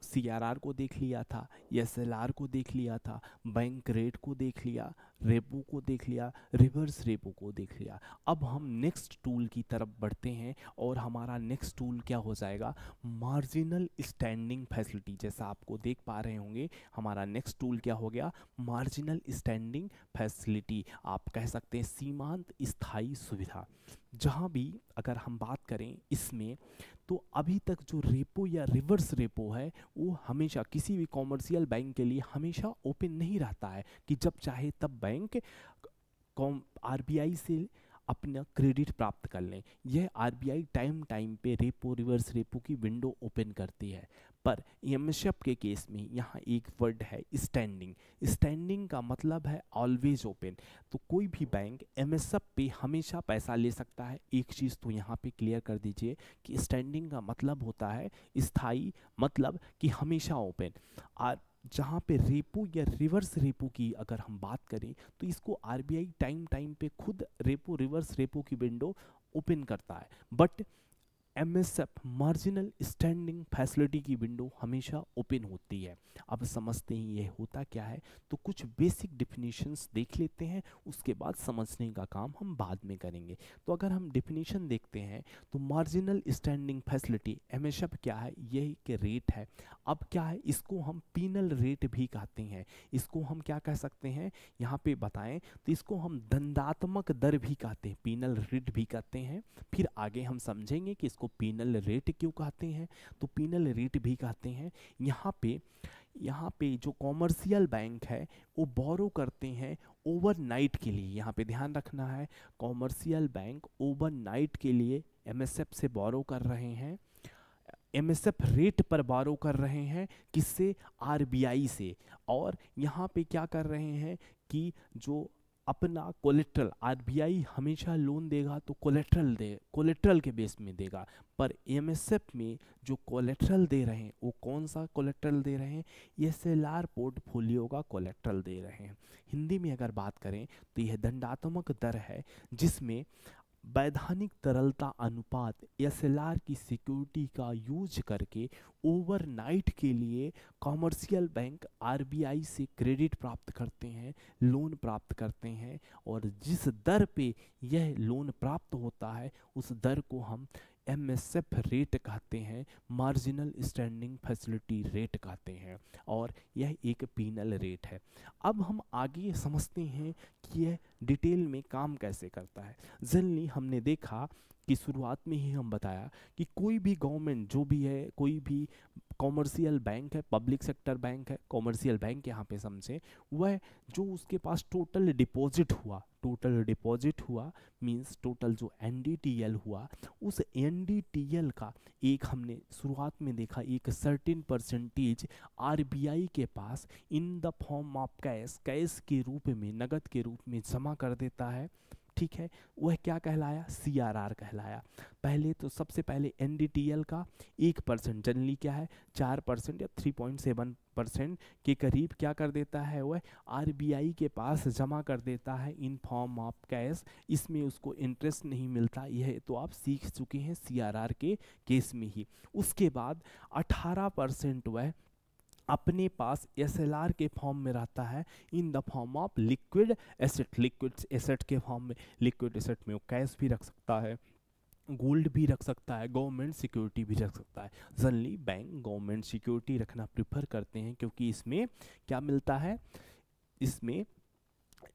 सीआरआर को देख लिया था, एसएलआर को देख लिया था, बैंक रेट को देख लिया, रेपो को देख लिया, रिवर्स रेपो को देख लिया। अब हम नेक्स्ट टूल की तरफ बढ़ते हैं और हमारा नेक्स्ट टूल क्या हो जाएगा, मार्जिनल स्टैंडिंग फैसिलिटी। जैसा आपको देख पा रहे होंगे हमारा नेक्स्ट टूल क्या हो गया, मार्जिनल स्टैंडिंग फैसिलिटी। आप कह सकते हैं सीमांत स्थायी सुविधा। जहाँ भी अगर हम बात करें इसमें, तो अभी तक जो रेपो या रिवर्स रेपो है वो हमेशा किसी भी कॉमर्शियल बैंक के लिए हमेशा ओपन नहीं रहता है कि जब चाहे तब बैंक आरबीआई से अपना क्रेडिट प्राप्त कर लें। यह आरबीआई टाइम पे रेपो रिवर्स रेपो की विंडो ओपन करती है। पर एमएसएफ के केस में यहाँ एक वर्ड है स्टैंडिंग। स्टैंडिंग का मतलब है ऑलवेज ओपन। तो कोई भी बैंक एमएसएफ पे हमेशा पैसा ले सकता है। एक चीज़ तो यहाँ पे क्लियर कर दीजिए कि स्टैंडिंग का मतलब होता है स्थायी, मतलब कि हमेशा ओपन। और जहाँ पे रेपो या रिवर्स रेपो की अगर हम बात करें तो इसको आरबीआई टाइम पे खुद रेपो रिवर्स रेपो की विंडो ओपन करता है, but MSF marginal standing facility की विंडो हमेशा ओपन होती है। अब समझते हैं ये होता क्या है, तो कुछ बेसिक डिफिनीशंस देख लेते हैं, उसके बाद समझने का काम हम बाद में करेंगे। तो अगर हम डिफिनीशन देखते हैं तो मार्जिनल स्टैंडिंग फैसिलिटी एमएसएफ क्या है, ये एक रेट है। अब क्या है, इसको हम पीनल रेट भी कहते हैं। इसको हम क्या कह सकते हैं यहाँ पे बताएं तो इसको हम दंडात्मक दर भी कहते हैं, पीनल रेट भी कहते हैं। फिर आगे हम समझेंगे कि इसको इसको पीनल रेट क्यों कहते हैं? तो पीनल रेट भी कहते हैं यहाँ पे जो कॉमर्शियल बैंक है वो बोरो करते हैं ओवरनाइट के लिए। यहाँ पे ध्यान रखना है, कॉमर्शियल बैंक ओवरनाइट के लिए एमएसएफ से बोरो कर रहे हैं, एमएसएफ रेट पर बोरो कर रहे हैं, किससे? आरबीआई से। और यहाँ पे क्या कर रहे हैं कि जो अपना कोलेट्रल, आरबीआई हमेशा लोन देगा तो कोलेट्रल के बेस में देगा, पर एमएसएफ में जो कोलेट्रल दे रहे हैं वो कौन सा कोलेट्रल दे रहे हैं? एसएलआर पोर्टफोलियो का कोलेट्रल दे रहे हैं। हिंदी में अगर बात करें तो यह दंडात्मक दर है जिसमें वैधानिक तरलता अनुपात एसएलआर की सिक्योरिटी का यूज करके ओवरनाइट के लिए कॉमर्शियल बैंक आरबीआई से क्रेडिट प्राप्त करते हैं, लोन प्राप्त करते हैं, और जिस दर पे यह लोन प्राप्त होता है उस दर को हम एमएसएफ रेट कहते हैं, मार्जिनल स्टैंडिंग फैसिलिटी रेट कहते हैं, और यह एक पीनल रेट है। अब हम आगे समझते हैं कि यह डिटेल में काम कैसे करता है। जनरली हमने देखा कि शुरुआत में ही हम बताया कि कोई भी गवर्नमेंट जो भी है, कोई भी कॉमर्शियल बैंक है, पब्लिक सेक्टर बैंक है, कॉमर्शियल बैंक यहाँ पे समझें, वह जो उसके पास टोटल डिपॉजिट हुआ मींस टोटल जो एनडीटीएल हुआ, उस एनडीटीएल का एक हमने शुरुआत में देखा एक सर्टेन परसेंटेज आरबीआई के पास in the form of cash के रूप में, नगद के रूप में जमा कर देता है। ठीक है, वह क्या कहलाया? सीआरआर कहलाया। पहले तो सबसे पहले एनडीटीएल का 1% जनरली क्या है 4% या 3.7% के करीब क्या कर देता है, वह आरबीआई के पास जमा कर देता है इन फॉर्म ऑफ कैश। इसमें उसको इंटरेस्ट नहीं मिलता, यह तो आप सीख चुके हैं सीआरआर के केस में ही। उसके बाद 18% वह अपने पास एसएलआर के फॉर्म में रहता है इन the form of liquid asset के फॉर्म में। लिक्विड एसेट में वो कैश भी रख सकता है, गोल्ड भी रख सकता है, गवर्नमेंट सिक्योरिटी भी रख सकता है। जनरली बैंक गवर्नमेंट सिक्योरिटी रखना प्रेफर करते हैं क्योंकि इसमें क्या मिलता है, इसमें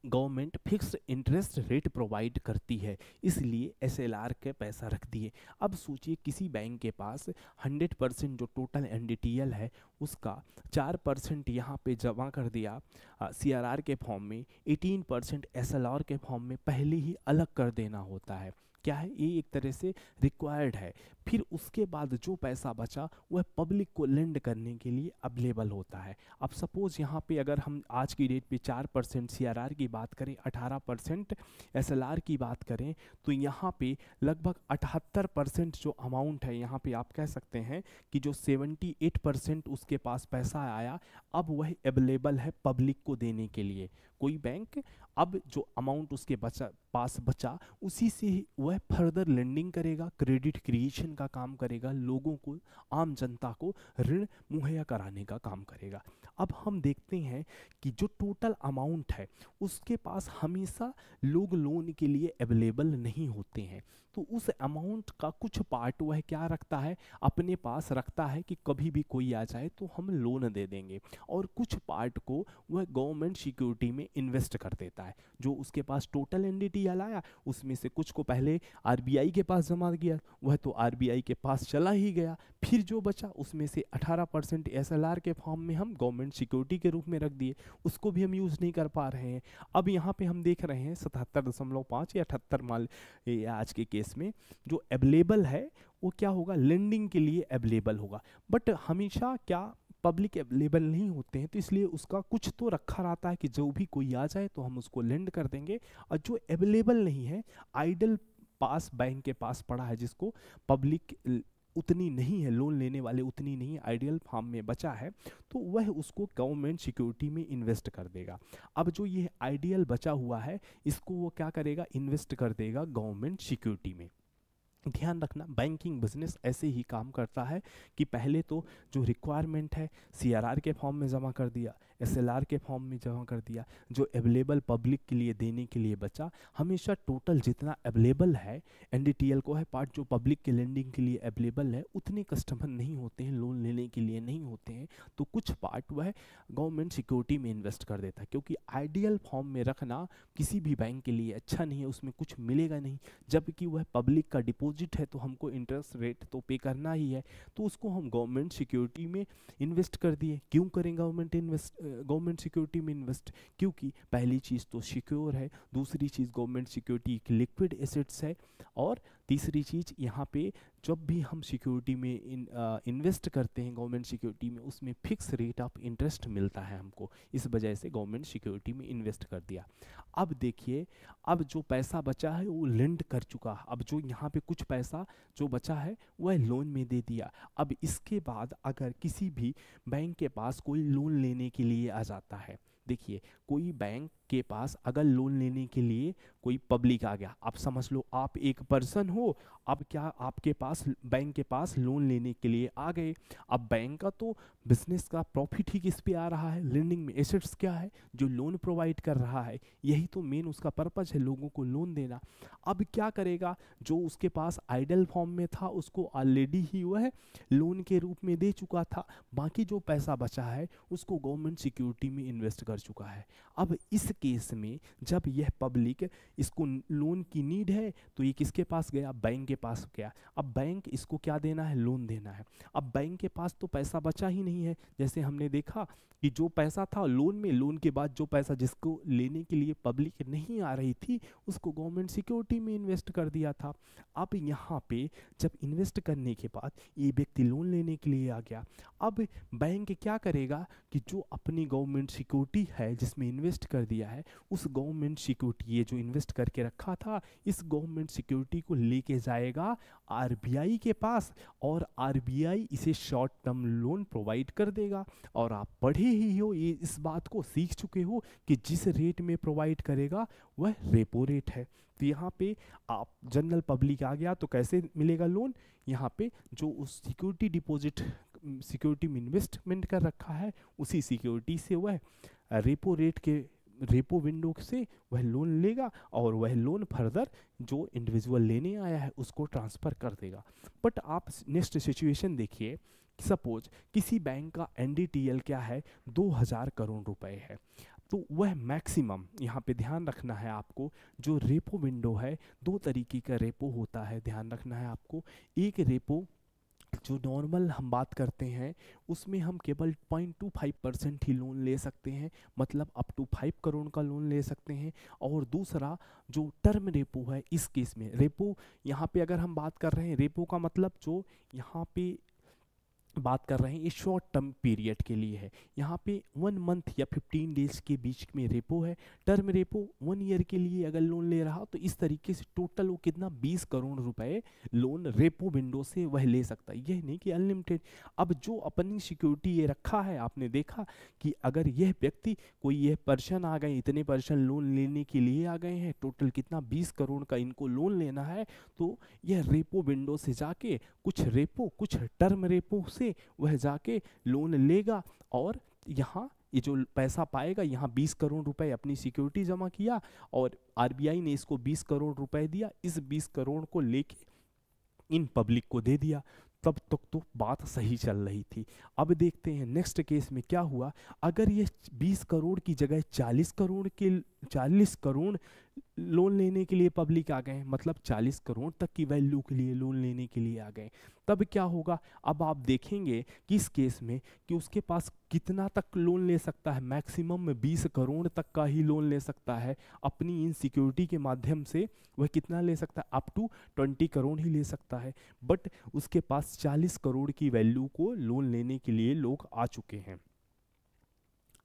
government fixed interest rate provide करती है, इसलिए एसएलआर के पैसा रख दिए। अब सोचिए किसी बैंक के पास 100% जो टोटल एनडीटीएल है उसका 4% यहाँ पे जमा कर दिया सीआरआर के फॉर्म में, 18% एसएलआर के फॉर्म में पहले ही अलग कर देना होता है। क्या है ये एक तरह से रिक्वायर्ड है। फिर उसके बाद जो पैसा बचा वह पब्लिक को लेंड करने के लिए अवेलेबल होता है। अब सपोज यहाँ पे अगर हम आज की डेट पे 4% सीआरआर की बात करें, 18% एसएलआर की बात करें, तो यहाँ पे लगभग 78% जो अमाउंट है, यहाँ पे आप कह सकते हैं कि जो 78% उसके पास पैसा आया अब वह अवेलेबल है पब्लिक को देने के लिए। कोई बैंक अब जो अमाउंट उसके पास बचा उसी से ही वह फर्दर लेंडिंग करेगा, क्रेडिट क्रिएशन का काम करेगा, लोगों को, आम जनता को ऋण मुहैया कराने का काम करेगा। अब हम देखते हैं कि जो टोटल अमाउंट है उसके पास हमेशा लोग लोन के लिए अवेलेबल नहीं होते हैं, तो उस अमाउंट का कुछ पार्ट वह क्या रखता है, अपने पास रखता है कि कभी भी कोई आ जाए तो हम लोन दे देंगे, और कुछ पार्ट को वह गवर्नमेंट सिक्योरिटी में इन्वेस्ट कर देता है। जो उसके पास टोटल एनडीटीएल आया उसमें से कुछ को पहले आरबीआई के पास जमा किया, वह तो आरबीआई के पास चला ही गया, फिर जो बचा उसमें से 18% एसएलआर के फॉर्म में हम गवर्नमेंट सिक्योरिटी के रूप में रख दिए, उसको भी हम यूज़ नहीं कर पा रहे हैं। अब यहाँ पे हम देख रहे हैं 77.5 या 78 मान आज के केस में जो अवेलेबल है वो क्या होगा, लेंडिंग के लिए अवेलेबल होगा, बट हमेशा क्या पब्लिक अवेलेबल नहीं होते हैं, तो इसलिए उसका कुछ तो रखा रहता है कि जो भी कोई आ जाए तो हम उसको लेंड कर देंगे। और जो अवेलेबल नहीं है, आइडल पास बैंक के पास पड़ा है, जिसको पब्लिक उतनी नहीं है, लोन लेने वाले उतनी नहीं है, आइडियल फॉर्म में बचा है, तो वह उसको गवर्नमेंट सिक्योरिटी में इन्वेस्ट कर देगा। अब जो ये आइडियल बचा हुआ है इसको वो क्या करेगा, इन्वेस्ट कर देगा गवर्नमेंट सिक्योरिटी में। ध्यान रखना बैंकिंग बिजनेस ऐसे ही काम करता है कि पहले तो जो रिक्वायरमेंट है सीआरआर के फॉर्म में जमा कर दिया, SLR के फॉर्म में जमा कर दिया। जो अवेलेबल पब्लिक के लिए देने के लिए बचा, हमेशा टोटल जितना अवेलेबल है NDTL को है पार्ट जो पब्लिक के लेंडिंग के लिए अवेलेबल है, उतने कस्टमर नहीं होते हैं, लोन लेने के लिए नहीं होते हैं, तो कुछ पार्ट वह गवर्नमेंट सिक्योरिटी में इन्वेस्ट कर देता है। क्योंकि आइडियल फॉर्म में रखना किसी भी बैंक के लिए अच्छा नहीं है, उसमें कुछ मिलेगा नहीं, जबकि वह पब्लिक का डिपॉजिट है तो हमको इंटरेस्ट रेट तो पे करना ही है, तो उसको हम गवर्नमेंट सिक्योरिटी में इन्वेस्ट कर दिए। क्यों करें गवर्नमेंट सिक्योरिटी में इन्वेस्ट? क्योंकि पहली चीज़ तो सिक्योर है, दूसरी चीज़ गवर्नमेंट सिक्योरिटी एक लिक्विड एसेट्स है, और तीसरी चीज़ यहाँ पे जब भी हम सिक्योरिटी में इन्वेस्ट करते हैं गवर्नमेंट सिक्योरिटी में, उसमें फिक्स रेट ऑफ इंटरेस्ट मिलता है हमको, इस वजह से गवर्नमेंट सिक्योरिटी में इन्वेस्ट कर दिया। अब देखिए, अब जो पैसा बचा है वो लेंड कर चुका, अब जो यहाँ पे कुछ पैसा जो बचा है वह लोन में दे दिया। अब इसके बाद अगर किसी भी बैंक के पास कोई लोन लेने के लिए आ जाता है, देखिए कोई बैंक के पास अगर लोन लेने के लिए कोई पब्लिक आ गया, आप समझ लो आप एक पर्सन हो, अब क्या आपके पास बैंक के पास लोन लेने के लिए आ गए, अब बैंक का तो बिजनेस का प्रॉफिट ही किस पे आ रहा है? लेंडिंग में। एसेट्स क्या है? जो लोन प्रोवाइड कर रहा है, यही तो मेन उसका पर्पज है, लोगों को लोन देना। अब क्या करेगा? जो उसके पास आइडल फॉर्म में था उसको ऑलरेडी ही वह लोन के रूप में दे चुका था, बाकी जो पैसा बचा है उसको गवर्नमेंट सिक्योरिटी में इन्वेस्ट कर चुका है। अब इस केस में जब यह पब्लिक इसको लोन की नीड है तो ये किसके पास गया? बैंक के पास गया। अब बैंक इसको क्या देना है? लोन देना है। अब बैंक के पास तो पैसा बचा ही नहीं है, जैसे हमने देखा कि जो पैसा था लोन में, लोन के बाद जो पैसा जिसको लेने के लिए पब्लिक नहीं आ रही थी उसको गवर्नमेंट सिक्योरिटी में इन्वेस्ट कर दिया था। अब यहाँ पे जब इन्वेस्ट करने के बाद ये व्यक्ति लोन लेने के लिए आ गया, अब बैंक क्या करेगा कि जो अपनी गवर्नमेंट सिक्योरिटी है जिसमें इन्वेस्ट कर दिया है, उस गवर्नमेंट सिक्योरिटी ये जो इन्वेस्ट करके रखा था, इस गवर्नमेंट सिक्योरिटी को लेके जाएगा RBI के पास, और RBI इसे शॉर्ट टर्म लोन प्रोवाइड कर देगा। और आप पढ़े ही हो, ये इस बात को सीख चुके हो कि जिस रेट में प्रोवाइड करेगा वह रेपो रेट है। तो यहाँ पे आप जनरल पब्लिक आ गया तो कैसे मिलेगा लोन? यहाँ पे जो उस सिक्योरिटी डिपॉजिट सिक्योरिटी में इन्वेस्टमेंट कर रखा है, उसी सिक्योरिटी से वह रेपो रेट के रेपो विंडो से वह लोन लेगा, और वह लोन फर्दर जो इंडिविजुअल लेने आया है उसको ट्रांसफ़र कर देगा। बट आप नेक्स्ट सिचुएशन देखिए, सपोज किसी बैंक का NDTL क्या है? 2000 करोड़ रुपए है, तो वह मैक्सिमम, यहाँ पे ध्यान रखना है आपको, जो रेपो विंडो है, दो तरीके का रेपो होता है, ध्यान रखना है आपको। एक रेपो जो नॉर्मल हम बात करते हैं उसमें हम केवल 0.25% ही लोन ले सकते हैं, मतलब अप टू 5 करोड़ का लोन ले सकते हैं। और दूसरा जो टर्म रेपो है, इस केस में रेपो, यहाँ पे अगर हम बात कर रहे हैं रेपो का मतलब जो यहाँ पे बात कर रहे हैं ये शॉर्ट टर्म पीरियड के लिए है, यहाँ पे 1 मंथ या 15 डेज के बीच में रेपो है। टर्म रेपो 1 ईयर के लिए अगर लोन ले रहा तो इस तरीके से टोटल वो कितना 20 करोड़ रुपए लोन रेपो विंडो से वह ले सकता है, यह नहीं कि अनलिमिटेड। अब जो अपनी सिक्योरिटी ये रखा है, आपने देखा कि अगर यह व्यक्ति कोई यह पर्सन आ गए, इतने पर्सन लोन लेने के लिए आ गए हैं, टोटल कितना 20 करोड़ का इनको लोन लेना है, तो यह रेपो विंडो से जाके कुछ रेपो कुछ टर्म रेपो से वह जाके लोन लेगा, और यहाँ ये जो पैसा पाएगा, यहाँ 20 करोड़ रुपए अपनी सिक्योरिटी जमा किया और RBI ने इसको 20 करोड़ रुपए दिया, इस 20 करोड़ को लेके इन पब्लिक को दे दिया। तब तक तो बात सही चल रही थी। अब देखते हैं नेक्स्ट केस में क्या हुआ। अगर ये 20 करोड़ की जगह 40 करोड़ लोन लेने के लिए पब्लिक आ गए, मतलब 40 करोड़ तक की वैल्यू के लिए लोन लेने के लिए आ गए, तब क्या होगा? अब आप देखेंगे कि इस केस में कि उसके पास कितना तक लोन ले सकता है, मैक्सिमम में 20 करोड़ तक का ही लोन ले सकता है। अपनी इन सिक्योरिटी के माध्यम से वह कितना ले सकता है? अप टू 20 करोड़ ही ले सकता है। बट उसके पास 40 करोड़ की वैल्यू को लोन लेने के लिए लोग आ चुके हैं।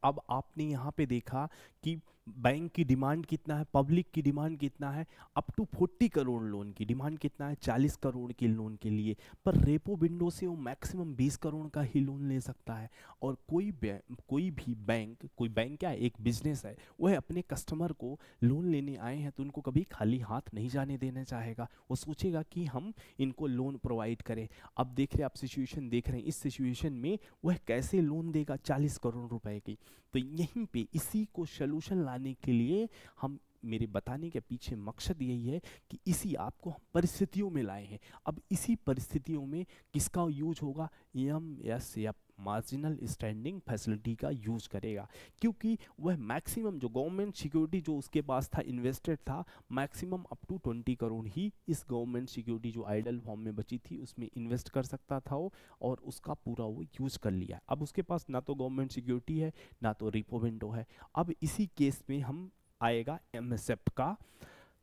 अब आपने यहाँ पे देखा कि बैंक की डिमांड कितना है, पब्लिक की डिमांड कितना है, अप टू 40 करोड़ लोन की डिमांड कितना है, 40 करोड़ के लोन के लिए। पर रेपो विंडो से वो मैक्सिमम 20 करोड़ का ही लोन ले सकता है। और कोई भी बैंक, कोई बैंक क्या है, एक बिजनेस है, वह अपने कस्टमर को लोन लेने आए हैं तो उनको कभी खाली हाथ नहीं जाने देना चाहेगा। वो सोचेगा कि हम इनको लोन प्रोवाइड करें। अब देख रहे, आप सिचुएशन देख रहे हैं, इस सिचुएशन में वह कैसे लोन देगा 40 करोड़ रुपए की। तो यहीं पे इसी को सलूशन लाने के लिए हम, मेरे बताने के पीछे मकसद यही है कि इसी आपको हम परिस्थितियों में लाए हैं। अब इसी परिस्थितियों में किसका यूज होगा, MSF मार्जिनल स्टैंडिंग फैसिलिटी का यूज करेगा, क्योंकि वह मैक्सिमम जो गवर्नमेंट सिक्योरिटी जो उसके पास था, इन्वेस्टेड था, मैक्सिमम अप टू 20 करोड़ ही इस गवर्नमेंट सिक्योरिटी जो आइडल फॉर्म में बची थी उसमें इन्वेस्ट कर सकता था वो, और उसका पूरा वो यूज कर लिया। अब उसके पास ना तो गवर्नमेंट सिक्योरिटी है, ना तो रेपो विंडो है। अब इसी केस में हम आएगा MSF का,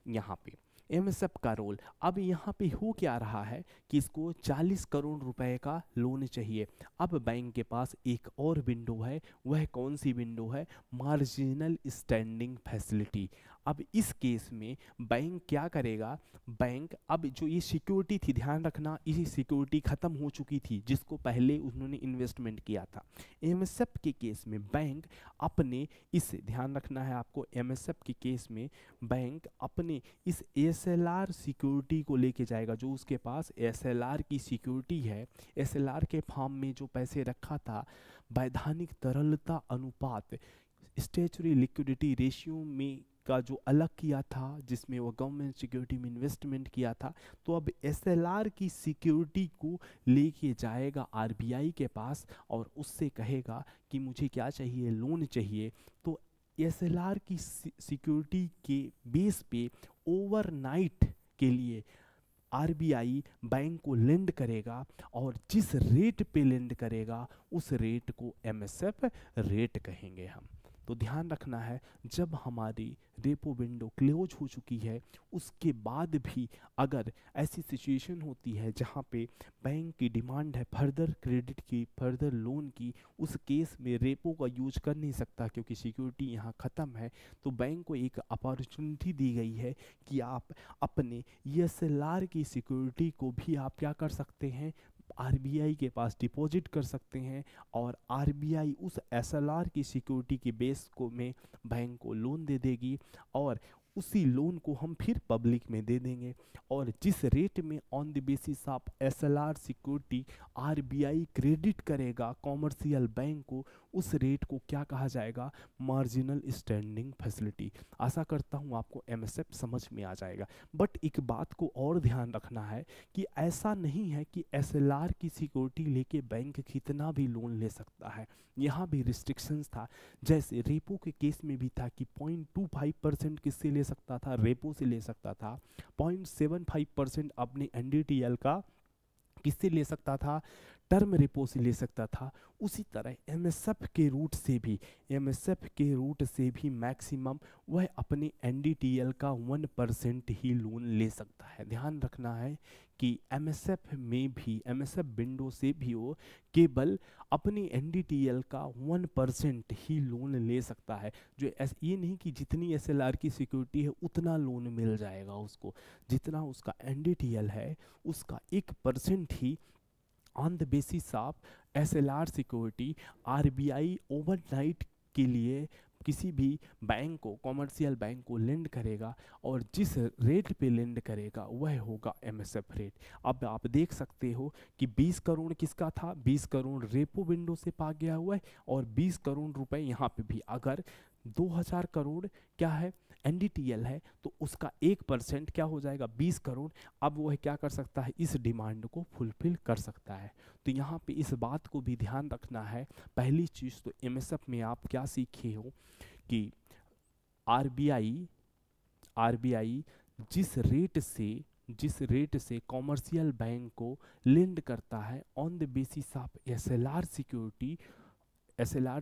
यहाँ पे MSF का रोल। अब यहाँ पे हो क्या रहा है कि इसको 40 करोड़ रुपए का लोन चाहिए। अब बैंक के पास एक और विंडो है, वह कौन सी विंडो है, मार्जिनल स्टैंडिंग फैसिलिटी। अब इस केस में बैंक क्या करेगा, बैंक अब जो ये सिक्योरिटी थी, ध्यान रखना ये सिक्योरिटी खत्म हो चुकी थी जिसको पहले उन्होंने इन्वेस्टमेंट किया था। MSF के केस में बैंक अपने इस, ध्यान रखना है आपको, MSF के केस में बैंक अपने इस SLR सिक्योरिटी को लेके जाएगा, जो उसके पास SLR की सिक्योरिटी है, SLR के फॉर्म में जो पैसे रखा था, वैधानिक तरलता अनुपात, स्टैच्यूटरी लिक्विडिटी रेशियो में का जो अलग किया था, जिसमें वो गवर्नमेंट सिक्योरिटी में इन्वेस्टमेंट किया था, तो अब SLR की सिक्योरिटी को लेके जाएगा RBI के पास और उससे कहेगा कि मुझे क्या चाहिए, लोन चाहिए। तो SLR की सिक्योरिटी के बेस पे ओवरनाइट के लिए RBI बैंक को लेंड करेगा, और जिस रेट पे लेंड करेगा उस रेट को MSF रेट कहेंगे हम। तो ध्यान रखना है, जब हमारी रेपो विंडो क्लोज हो चुकी है उसके बाद भी अगर ऐसी सिचुएशन होती है जहाँ पे बैंक की डिमांड है फर्दर क्रेडिट की, फर्दर लोन की, उस केस में रेपो का यूज कर नहीं सकता क्योंकि सिक्योरिटी यहाँ ख़त्म है। तो बैंक को एक अपॉर्चुनिटी दी गई है कि आप अपने SLR की सिक्योरिटी को भी आप क्या कर सकते हैं, RBI के पास डिपॉजिट कर सकते हैं, और RBI उस SLR की सिक्योरिटी के बेस को में बैंक को लोन दे देगी, और उसी लोन को हम फिर पब्लिक में दे देंगे। और जिस रेट में on the basis of SLR security RBI credit करेगा कॉमर्शियल बैंक को, उस रेट को क्या कहा जाएगा, मार्जिनल स्टैंडिंग फैसिलिटी। आशा करता हूँ आपको MSF समझ में आ जाएगा। बट एक बात को और ध्यान रखना है कि ऐसा नहीं है कि SLR की सिक्योरिटी लेके बैंक कितना भी लोन ले सकता है, यहाँ भी रिस्ट्रिक्शंस था। जैसे रेपो के केस में भी था कि 0.25% किससे ले सकता था, रेपो से ले सकता था, 0.75% अपने NDTL का किससे ले सकता था, टर्म रेपो से ले सकता था। उसी तरह MSF के रूट से भी, MSF के रूट से भी मैक्सिमम वह अपने NDTL का 1% ही लोन ले सकता है। ध्यान रखना है कि MSF में भी, MSF विंडो से भी वो केवल अपनी NDTL का 1% ही लोन ले सकता है। जो ये नहीं कि जितनी SLR की सिक्योरिटी है उतना लोन मिल जाएगा उसको, जितना उसका NDTL है उसका 1% ही on the basis of SLR security RBI overnight के लिए किसी भी बैंक को, कॉमर्शियल बैंक को लेंड करेगा, और जिस रेट पे लेंड करेगा वह होगा MSF रेट। अब आप देख सकते हो कि 20 करोड़ किसका था, 20 करोड़ रेपो विंडो से पा गया हुआ है, और 20 करोड़ रुपए यहाँ पे भी। अगर 2000 करोड़ क्या है, NDTL है, तो उसका 1% क्या हो जाएगा, 20 करोड़। अब वह क्या कर सकता है, इस डिमांड को फुलफिल कर सकता है। तो यहाँ पे इस बात को भी ध्यान रखना है। पहली चीज़ तो MSF में आप क्या सीखे हो कि RBI जिस रेट से कॉमर्शियल बैंक को लेंड करता है on the basis of SLR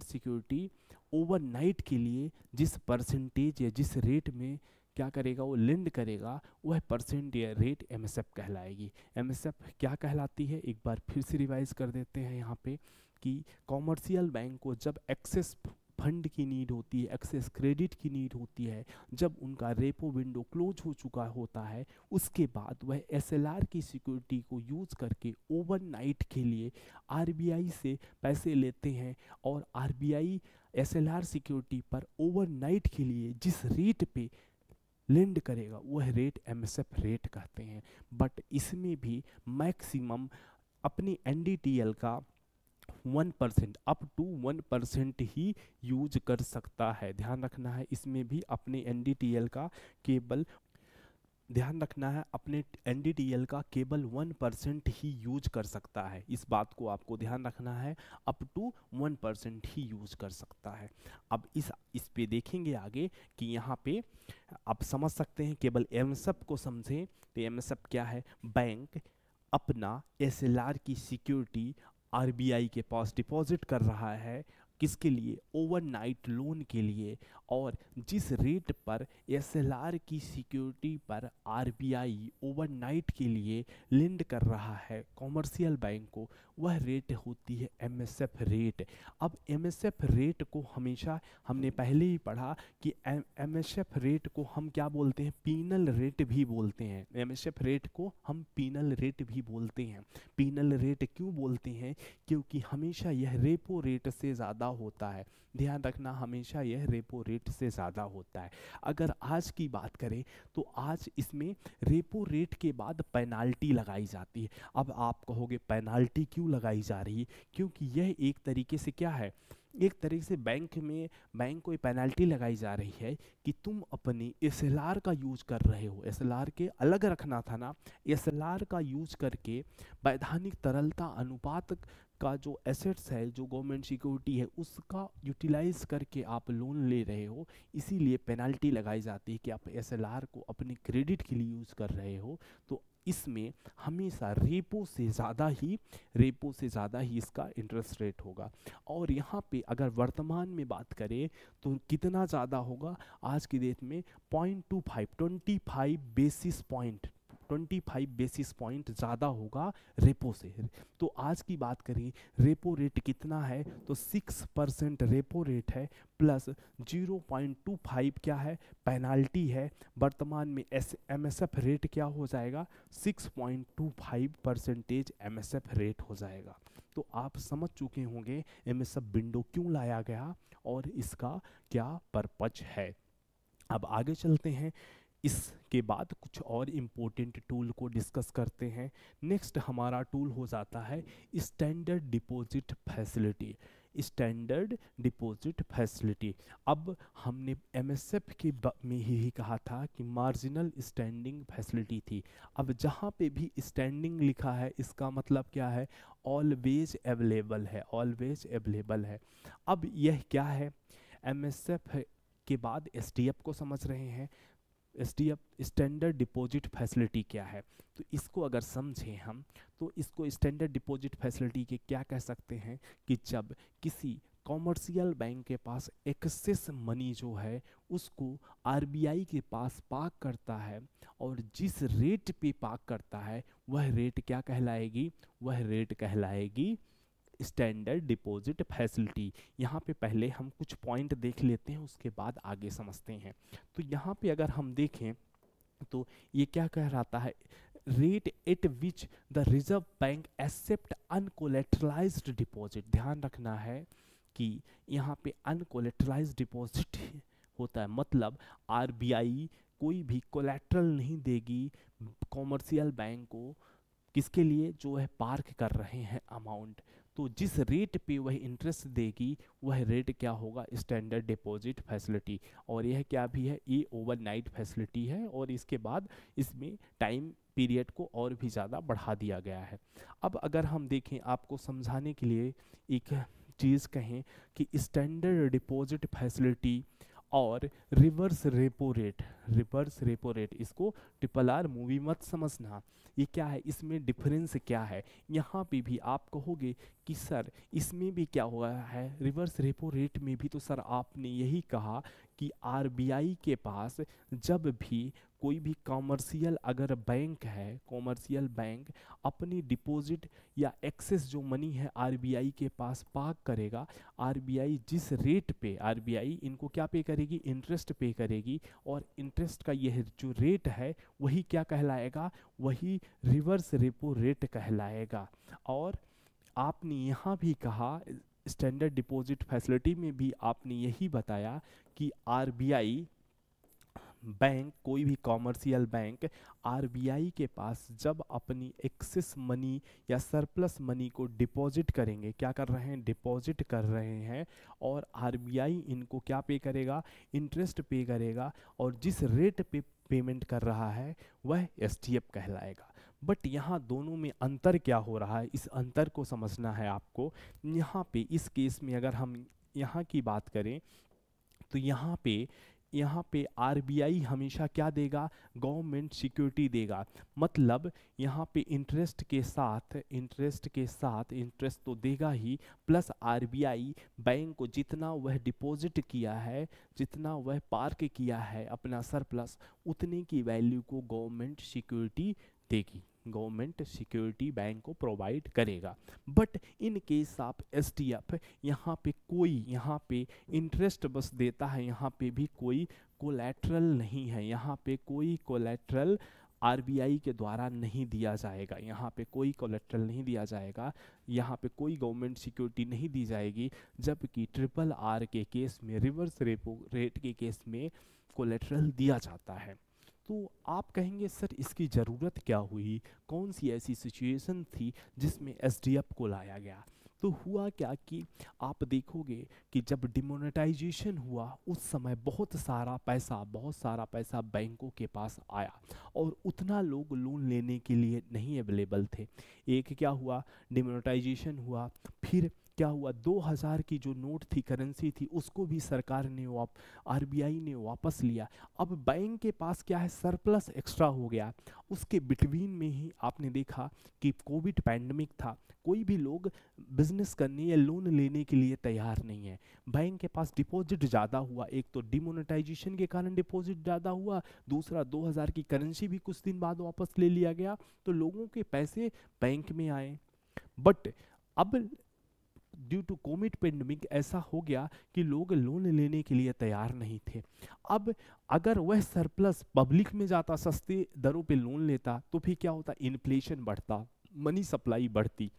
security overnight के लिए जिस परसेंटेज या जिस रेट में क्या करेगा, वो लेंड करेगा, वह परसेंट या रेट MSF कहलाएगी। MSF क्या कहलाती है, एक बार फिर से रिवाइज कर देते हैं यहाँ पे कि कॉमर्शियल बैंक को जब एक्सेस फंड की नीड होती है, एक्सेस क्रेडिट की नीड होती है, जब उनका रेपो विंडो क्लोज हो चुका होता है, उसके बाद वह एसएलआर की सिक्योरिटी को यूज़ करके ओवरनाइट के लिए आरबीआई से पैसे लेते हैं और आरबीआई एसएलआर सिक्योरिटी पर ओवरनाइट के लिए जिस रेट पे लेंड करेगा वह रेट एमएसएफ रेट कहते हैं। बट इसमें भी मैक्सिमम अपनी एनडीटीएल का 1% अप टू 1% ही यूज कर सकता है। ध्यान रखना है, इसमें भी अपने एनडीटीएल का केवल ध्यान रखना है, अपने एनडीटीएल का केवल 1% ही यूज कर सकता है। इस बात को आपको ध्यान रखना है, अप टू 1% ही यूज कर सकता है। अब इस पे देखेंगे आगे कि यहाँ पे आप समझ सकते हैं, केवल एमएसएफ को समझें तो एमएसएफ क्या है, बैंक अपना एसएलआर की सिक्योरिटी आरबीआई के पास डिपॉजिट कर रहा है, किसके लिए, ओवरनाइट लोन के लिए, और जिस रेट पर एसएलआर की सिक्योरिटी पर आरबीआई ओवरनाइट के लिए लेंड कर रहा है कॉमर्शियल बैंक को, वह रेट होती है एमएसएफ रेट। अब एमएसएफ रेट को हमेशा हमने पहले ही पढ़ा कि एमएसएफ रेट को हम क्या बोलते हैं, पीनल रेट भी बोलते हैं। एमएसएफ रेट को हम पीनल रेट भी बोलते हैं। पीनल रेट क्यों बोलते हैं, क्योंकि हमेशा यह रेपो रेट से ज़्यादा होता है। ध्यान रखना, हमेशा यह रेपो रेट से ज़्यादा होता है। अगर आज की बात करें तो आज इसमें रेपो रेट के बाद पेनाल्टी लगाई जाती है। अब आप कहोगे पेनाल्टी क्यों लगाई जा रही है, क्योंकि यह एक तरीके से क्या है, एक तरीके से बैंक को पेनाल्टी लगाई जा रही है कि तुम अपनी एसएलआर का यूज कर रहे हो। एसएलआर के अलग रखना था ना, एसएलआर का यूज करके वैधानिक तरलता अनुपात का जो एसेट्स है, जो गवर्नमेंट सिक्योरिटी है, उसका यूटिलाइज करके आप लोन ले रहे हो, इसीलिए पेनाल्टी लगाई जाती है कि आप एसएलआर को अपने क्रेडिट के लिए यूज़ कर रहे हो। तो इसमें हमेशा रेपो से ज़्यादा ही इसका इंटरेस्ट रेट होगा। और यहाँ पे अगर वर्तमान में बात करें तो कितना ज़्यादा होगा, आज की डेट में 25 बेसिस पॉइंट ज़्यादा होगा रेपो से। तो आज की बात करें, रेपो रेट कितना है, तो 6% रेपो रेट है, प्लस 0.25 क्या है, पेनाल्टी है। वर्तमान में एमएसएफ रेट क्या हो जाएगा, 6.25% एमएसएफ रेट हो जाएगा। तो आप समझ चुके होंगे एमएसएफ विंडो क्यों लाया गया और इसका क्या पर्पज है। अब आगे चलते हैं, इसके बाद कुछ और इम्पोर्टेंट टूल को डिस्कस करते हैं। नेक्स्ट हमारा टूल हो जाता है standard deposit facility. Standard deposit facility, अब हमने एमएसएफ के में ही कहा था कि मार्जिनल स्टैंडिंग फैसिलिटी थी। अब जहाँ पे भी स्टैंडिंग लिखा है इसका मतलब क्या है, ऑलवेज अवेलेबल है, ऑलवेज अवेलेबल है। अब यह क्या है, एमएसएफ के बाद एसडीएफ को समझ रहे हैं। एसडीएफ स्टैंडर्ड डिपॉजिट फैसिलिटी क्या है, तो इसको अगर समझें हम तो इसको स्टैंडर्ड डिपॉजिट फैसिलिटी के क्या कह सकते हैं कि जब किसी कॉमर्शियल बैंक के पास एक्सेस मनी जो है उसको आरबीआई के पास पार्क करता है, और जिस रेट पे पार्क करता है वह रेट क्या कहलाएगी, वह रेट कहलाएगी स्टैंडर्ड डिपॉजिट फैसिलिटी। यहाँ पे पहले हम कुछ पॉइंट देख लेते हैं, उसके बाद आगे समझते हैं। तो यहाँ पे अगर हम देखें तो ये क्या कह रहा है, rate at which the Reserve Bank accept uncollateralised deposit. ध्यान रखना है कि यहाँ पे अनकोलेटरलाइज्ड डिपॉजिट होता है, मतलब आरबीआई कोई भी कोलेट्रल नहीं देगी कॉमर्शियल बैंक को, किसके लिए, जो है पार्क कर रहे हैं अमाउंट। तो जिस रेट पे वह इंटरेस्ट देगी वह रेट क्या होगा, स्टैंडर्ड डिपॉजिट फैसिलिटी। और यह क्या भी है, ये ओवरनाइट फैसिलिटी है, और इसके बाद इसमें टाइम पीरियड को और भी ज़्यादा बढ़ा दिया गया है। अब अगर हम देखें, आपको समझाने के लिए एक चीज़ कहें कि स्टैंडर्ड डिपॉजिट फैसिलिटी और reverse repo rate, reverse repo rate, इसको ट्रिपल आर मूवी मत समझना। ये क्या है, इसमें डिफरेंस क्या है। यहाँ पे भी आप कहोगे कि सर इसमें भी क्या हुआ है, रिवर्स रेपो रेट में भी तो सर आपने यही कहा कि आरबीआई के पास जब भी कोई भी कॉमर्शियल अगर बैंक है, कॉमर्शियल बैंक अपनी डिपॉजिट या एक्सेस जो मनी है आरबीआई के पास पार्क करेगा, आरबीआई जिस रेट पे आरबीआई इनको क्या पे करेगी, इंटरेस्ट पे करेगी, और इंटरेस्ट का यह जो रेट है वही क्या कहलाएगा, वही रिवर्स रेपो रेट कहलाएगा। और आपने यहाँ भी कहा स्टैंडर्ड डिपॉजिट फैसिलिटी में भी आपने यही बताया कि आरबीआई बैंक, कोई भी कॉमर्शियल बैंक आरबीआई के पास जब अपनी एक्सेस मनी या सरप्लस मनी को डिपॉजिट करेंगे, क्या कर रहे हैं, डिपॉजिट कर रहे हैं, और आरबीआई इनको क्या पे करेगा, इंटरेस्ट पे करेगा, और जिस रेट पे पेमेंट कर रहा है वह एसटीएफ कहलाएगा। बट यहाँ दोनों में अंतर क्या हो रहा है, इस अंतर को समझना है आपको। यहाँ पे इस केस में अगर हम यहाँ की बात करें तो यहाँ पे आरबीआई हमेशा क्या देगा, गवर्नमेंट सिक्योरिटी देगा। मतलब यहाँ पे इंटरेस्ट के साथ इंटरेस्ट तो देगा ही, प्लस आरबीआई बैंक को जितना वह डिपॉजिट किया है, जितना वह पार्क किया है अपना सरप्लस, उतने की वैल्यू को गवर्नमेंट सिक्योरिटी देगी, गवर्नमेंट सिक्योरिटी बैंक को प्रोवाइड करेगा। But in case of STF यहाँ पे इंटरेस्ट बस देता है, यहाँ पे भी कोई कोलैटरल नहीं है, यहाँ पे कोई कोलैटरल आरबीआई के द्वारा नहीं दिया जाएगा, यहाँ पे कोई कोलैटरल नहीं दिया जाएगा, यहाँ पे कोई गवर्नमेंट सिक्योरिटी नहीं दी जाएगी। जबकि ट्रिपल आर के केस में, रिवर्स रेपो रेट के केस में कोलैटरल दिया जाता है। तो आप कहेंगे सर इसकी ज़रूरत क्या हुई, कौन सी ऐसी सिचुएशन थी जिसमें एसडीएफ को लाया गया। तो हुआ क्या कि आप देखोगे कि जब डिमोनेटाइजेशन हुआ उस समय बहुत सारा पैसा बैंकों के पास आया, और उतना लोग लोन लेने के लिए नहीं अवेलेबल थे। एक क्या हुआ, डिमोनेटाइजेशन हुआ, फिर क्या हुआ, 2000 की जो नोट थी, करेंसी थी, उसको भी सरकार ने आरबीआई ने वापस लिया। अब बैंक के पास क्या है, सरप्लस एक्स्ट्रा हो गया। उसके बिटवीन में ही आपने देखा कि कोविड पैंडमिक था, कोई भी लोग बिजनेस करने या लोन लेने के लिए तैयार नहीं है। बैंक के पास डिपॉजिट ज़्यादा हुआ, एक तो डिमोनेटाइजेशन के कारण डिपॉजिट ज़्यादा हुआ, दूसरा 2000 की करेंसी भी कुछ दिन बाद वापस ले लिया गया, तो लोगों के पैसे बैंक में आए। बट अब ड्यू टू कोविड पेंडेमिक ऐसा हो गया कि लोग लोन लेने के लिए तैयार नहीं थे। अब अगर वह सरप्लस पब्लिक में जाता, सस्ते दरों पे लोन लेता, तो फिर क्या होता, इन्फ्लेशन बढ़ता, मनी सप्लाई बढ़ती।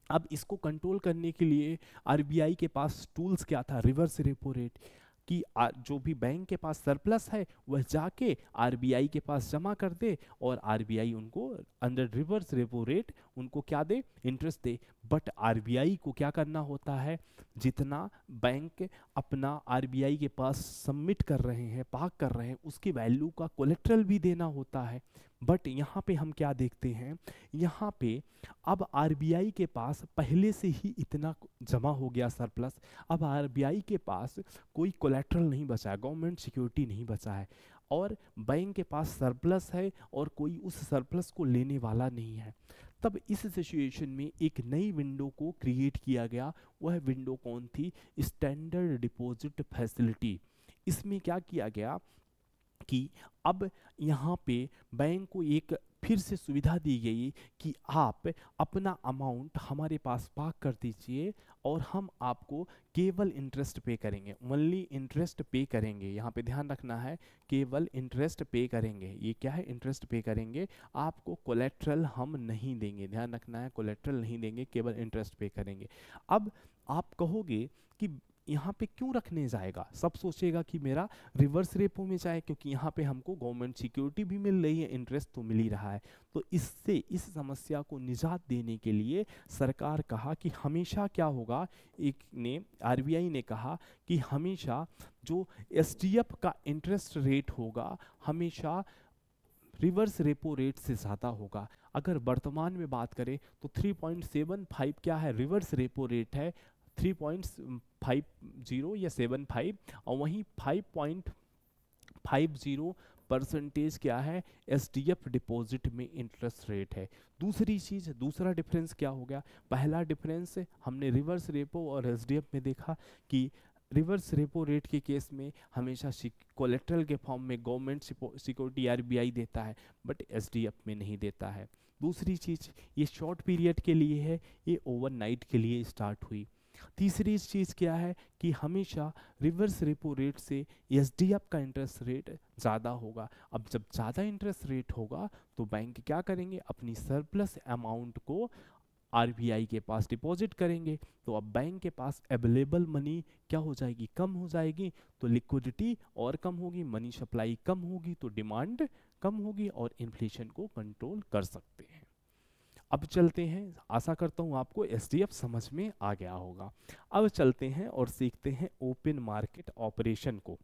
अब इसको कंट्रोल करने के लिए आरबीआई के पास टूल्स क्या था, रिवर्स रेपो रेट, कि जो भी बैंक के पास सरप्लस है वह जाके आरबीआई के पास जमा कर दे, और आरबीआई उनको अंडर रिवर्स रेपो रेट उनको क्या दे, इंटरेस्ट दे। बट आरबीआई को क्या करना होता है, जितना बैंक अपना आरबीआई के पास सबमिट कर रहे हैं, पार्क कर रहे हैं, उसकी वैल्यू का कोलेट्रल भी देना होता है। बट यहाँ पे हम क्या देखते हैं, यहाँ पे अब आरबीआई के पास पहले से ही इतना जमा हो गया सरप्लस, अब आरबीआई के पास कोई कोलेट्रल नहीं बचा है, गवर्नमेंट सिक्योरिटी नहीं बचा है, और बैंक के पास सरप्लस है और कोई उस सरप्लस को लेने वाला नहीं है। तब इस सिचुएशन में एक नई विंडो को क्रिएट किया गया। वह विंडो कौन थी, स्टैंडर्ड डिपॉजिट फैसिलिटी। इसमें क्या किया गया कि अब यहाँ पे बैंक को एक फिर से सुविधा दी गई कि आप अपना अमाउंट हमारे पास पार्क कर दीजिए, और हम आपको केवल इंटरेस्ट पे करेंगे, ओनली इंटरेस्ट पे करेंगे। यहाँ पे ध्यान रखना है, केवल इंटरेस्ट पे करेंगे। ये क्या है, इंटरेस्ट पे करेंगे, आपको कोलेट्रल हम नहीं देंगे, ध्यान रखना है, कोलेट्रल नहीं देंगे, केवल इंटरेस्ट पे करेंगे। अब आप कहोगे कि यहाँ पे क्यों रखने जाएगा, सब सोचेगा कि मेरा रिवर्स रेपो में जाए, क्योंकि यहाँ पे हमको गवर्नमेंट सिक्योरिटी भी मिल रही है, इंटरेस्ट तो मिल ही रहा है। तो इससे इस समस्या को निजात देने के लिए सरकार कहा कि हमेशा क्या होगा, आरबीआई ने कहा कि हमेशा जो एसटीएफ का इंटरेस्ट रेट होगा हमेशा रिवर्स रेपो रेट से ज़्यादा होगा। अगर वर्तमान में बात करें तो 3.75 क्या है, रिवर्स रेपो रेट है, 3.50 या 75, और वहीं 5.50 परसेंटेज क्या है, एसडीएफ डिपॉजिट में इंटरेस्ट रेट है। दूसरी चीज़, दूसरा डिफरेंस क्या हो गया, पहला डिफरेंस हमने रिवर्स रेपो और एसडीएफ में देखा कि रिवर्स रेपो रेट के केस में हमेशा कोलेट्रल के फॉर्म में गवर्नमेंट सिक्योरिटी आरबीआई देता है, बट एसडीएफ में नहीं देता है। दूसरी चीज़, ये शॉर्ट पीरियड के लिए है, ये ओवरनाइट के लिए स्टार्ट हुई। तीसरी चीज़ क्या है कि हमेशा रिवर्स रेपो रेट से एसडीएफ का इंटरेस्ट रेट ज़्यादा होगा। अब जब ज़्यादा इंटरेस्ट रेट होगा तो बैंक क्या करेंगे, अपनी सरप्लस अमाउंट को आरबीआई के पास डिपॉजिट करेंगे। तो अब बैंक के पास अवेलेबल मनी क्या हो जाएगी, कम हो जाएगी, तो लिक्विडिटी और कम होगी, मनी सप्लाई कम होगी, तो डिमांड कम होगी और इन्फ्लेशन को कंट्रोल कर सकते हैं। अब चलते हैं, आशा करता हूँ आपको एसडीएफ समझ में आ गया होगा। अब चलते हैं और सीखते हैं ओपन मार्केट ऑपरेशन को।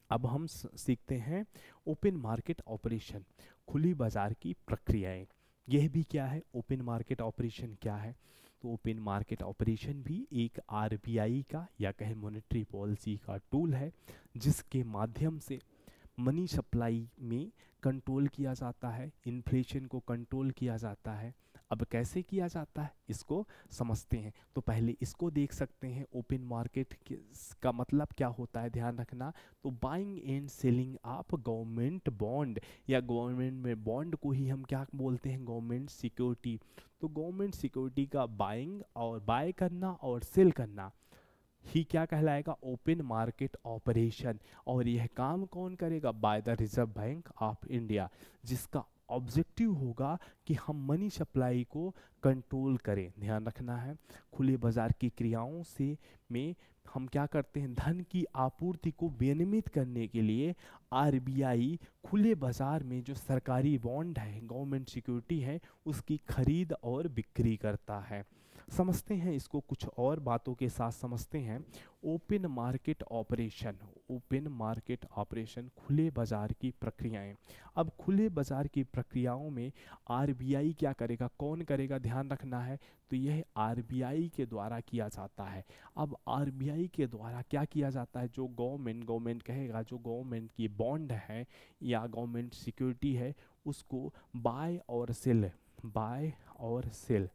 अब हम सीखते हैं ओपन मार्केट ऑपरेशन, खुली बाजार की प्रक्रियाएं। यह भी क्या है, ओपन मार्केट ऑपरेशन क्या है, तो ओपन मार्केट ऑपरेशन भी एक आरबीआई का या कहे मॉनेटरी पॉलिसी का टूल है, जिसके माध्यम से मनी सप्लाई में कंट्रोल किया जाता है, इन्फ्लेशन को कंट्रोल किया जाता है। अब कैसे किया जाता है इसको समझते हैं। तो पहले इसको देख सकते हैं, ओपन मार्केट का मतलब क्या होता है, ध्यान रखना। तो buying and selling of government bond, या गवर्नमेंट में बॉन्ड को ही हम क्या बोलते हैं, गवर्नमेंट सिक्योरिटी। तो गवर्नमेंट सिक्योरिटी का बाइंग और बाय करना और सेल करना ही क्या कहलाएगा, ओपन मार्केट ऑपरेशन। और यह काम कौन करेगा, by the Reserve bank of India, जिसका ऑब्जेक्टिव होगा कि हम मनी सप्लाई को कंट्रोल करें। ध्यान रखना है, खुले बाजार की क्रियाओं से में हम क्या करते हैं, धन की आपूर्ति को विनियमित करने के लिए आरबीआई खुले बाजार में जो सरकारी बॉन्ड है, गवर्नमेंट सिक्योरिटी है, उसकी खरीद और बिक्री करता है। समझते हैं इसको, कुछ और बातों के साथ समझते हैं। Open market operation, open market operation, खुले बाजार की प्रक्रियाएं। अब खुले बाजार की प्रक्रियाओं में आरबीआई क्या करेगा, कौन करेगा, ध्यान रखना है। तो यह आरबीआई के द्वारा किया जाता है। अब आरबीआई के द्वारा क्या किया जाता है, जो गवर्नमेंट कहेगा, जो गवर्नमेंट की बॉन्ड है या गवर्नमेंट सिक्योरिटी है, उसको बाय और सेल, बाय और सेल,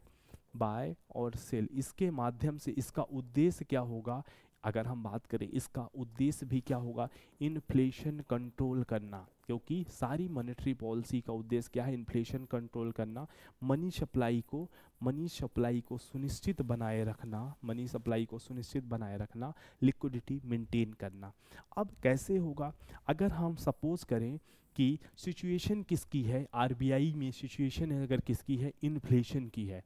बाय और सेल, इसके माध्यम से इसका उद्देश्य क्या होगा, अगर हम बात करें इसका उद्देश्य भी क्या होगा, इन्फ्लेशन कंट्रोल करना। क्योंकि सारी मॉनेटरी पॉलिसी का उद्देश्य क्या है, इन्फ्लेशन कंट्रोल करना, मनी सप्लाई को सुनिश्चित बनाए रखना, मनी सप्लाई को सुनिश्चित बनाए रखना, लिक्विडिटी मेंटेन करना। अब कैसे होगा, अगर हम सपोज करें कि सिचुएशन किसकी है, आरबीआई में सिचुएशन अगर किसकी है, इन्फ्लेशन की है,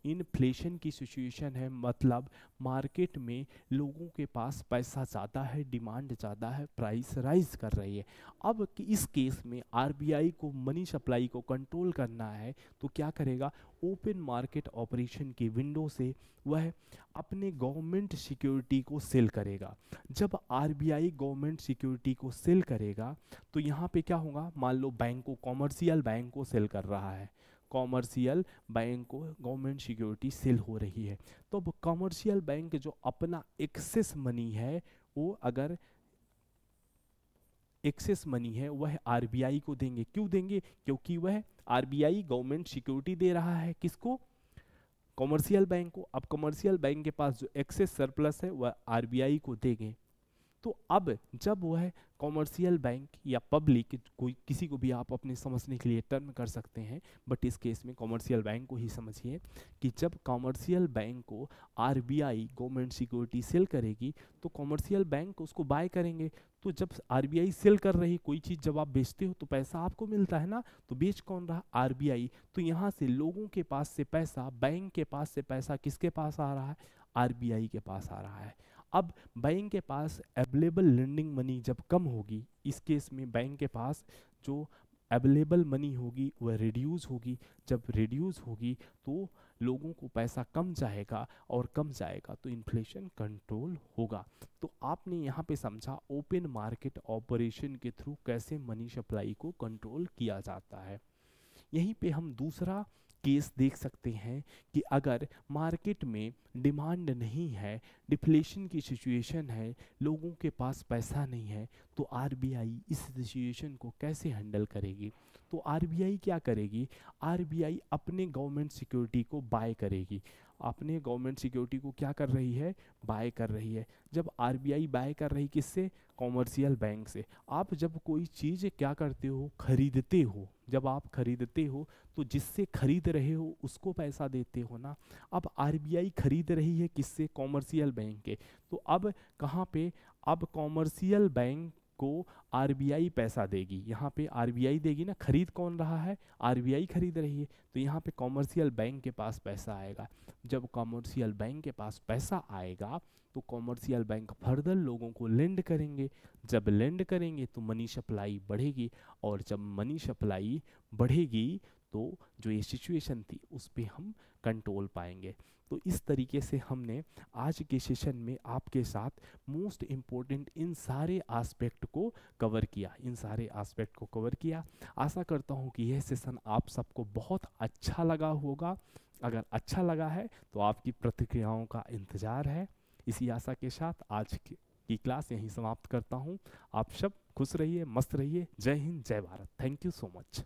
इन्फ्लेशन की सिचुएशन है, मतलब मार्केट में लोगों के पास पैसा ज़्यादा है, डिमांड ज़्यादा है, प्राइस राइज कर रही है। अब कि इस केस में आरबीआई को मनी सप्लाई को कंट्रोल करना है, तो क्या करेगा, ओपन मार्केट ऑपरेशन की विंडो से वह अपने गवर्नमेंट सिक्योरिटी को सेल करेगा। जब आरबीआई गवर्नमेंट सिक्योरिटी को सेल करेगा तो यहाँ पे क्या होगा, मान लो बैंक को, कॉमर्शियल बैंक को सेल कर रहा है, कॉमर्शियल बैंक को गवर्नमेंट सिक्योरिटी सेल हो रही है, तो अब कॉमर्शियल बैंक जो अपना एक्सेस मनी है, वो अगर एक्सेस मनी है वह आरबीआई को देंगे। क्यों देंगे, क्योंकि वह आरबीआई गवर्नमेंट सिक्योरिटी दे रहा है, किसको, कॉमर्शियल बैंक को। अब कॉमर्शियल बैंक के पास जो एक्सेस सरप्लस है वह आरबीआई को देंगे। तो अब जब वह कॉमर्शियल बैंक या पब्लिक, कोई किसी को भी आप अपने समझने के लिए टर्म कर सकते हैं, बट इस केस में कॉमर्शियल बैंक को ही समझिए, कि जब कॉमर्शियल बैंक को आरबीआई गवर्नमेंट सिक्योरिटी सेल करेगी तो कॉमर्शियल बैंक उसको बाय करेंगे। तो जब आरबीआई सेल कर रही कोई चीज़, जब आप बेचते हो तो पैसा आपको मिलता है ना, तो बेच कौन रहा, आरबीआई। तो यहाँ से लोगों के पास से पैसा, बैंक के पास से पैसा किसके पास आ रहा है, आरबीआई के पास आ रहा है। अब बैंक के पास अवेलेबल लेंडिंग मनी जब कम होगी, इस केस में बैंक के पास जो अवेलेबल मनी होगी वह रिड्यूस होगी। जब रिड्यूस होगी तो लोगों को पैसा कम जाएगा, और कम जाएगा तो इन्फ्लेशन कंट्रोल होगा। तो आपने यहाँ पे समझा ओपन मार्केट ऑपरेशन के थ्रू कैसे मनी सप्लाई को कंट्रोल किया जाता है। यहीं पे हम दूसरा केस देख सकते हैं कि अगर मार्केट में डिमांड नहीं है, डिफ्लेशन की सिचुएशन है, लोगों के पास पैसा नहीं है, तो आरबीआई इस सिचुएशन को कैसे हैंडल करेगी? तो आरबीआई क्या करेगी? आरबीआई अपने गवर्नमेंट सिक्योरिटी को बाय करेगी। अपने गवर्नमेंट सिक्योरिटी को क्या कर रही है? बाय कर रही है। जब आरबीआई बाय कर रही किससे? कॉमर्शियल बैंक से। आप जब कोई चीज़ क्या करते हो? खरीदते हो। जब आप खरीदते हो तो जिससे खरीद रहे हो उसको पैसा देते हो ना। अब आरबीआई खरीद रही है किससे? कॉमर्शियल बैंक के। तो अब कहाँ पे? अब कॉमर्शियल बैंक को आरबीआई पैसा देगी। यहाँ पे आरबीआई देगी ना, खरीद कौन रहा है? आरबीआई खरीद रही है। तो यहाँ पे कॉमर्शियल बैंक के पास पैसा आएगा। जब कॉमर्शियल बैंक के पास पैसा आएगा तो कॉमर्शियल बैंक फर्दर लोगों को लेंड करेंगे। जब लेंड करेंगे तो मनी सप्लाई बढ़ेगी, और जब मनी सप्लाई बढ़ेगी तो जो ये सिचुएशन थी उस पर हम कंट्रोल पाएंगे। तो इस तरीके से हमने आज के सेशन में आपके साथ मोस्ट इम्पोर्टेंट इन सारे एस्पेक्ट को कवर किया, इन सारे एस्पेक्ट को कवर किया। आशा करता हूँ कि यह सेशन आप सबको बहुत अच्छा लगा होगा। अगर अच्छा लगा है तो आपकी प्रतिक्रियाओं का इंतज़ार है। इसी आशा के साथ आज की क्लास यहीं समाप्त करता हूँ। आप सब खुश रहिए, मस्त रहिए। जय हिंद, जय Bharat. Thank you so much.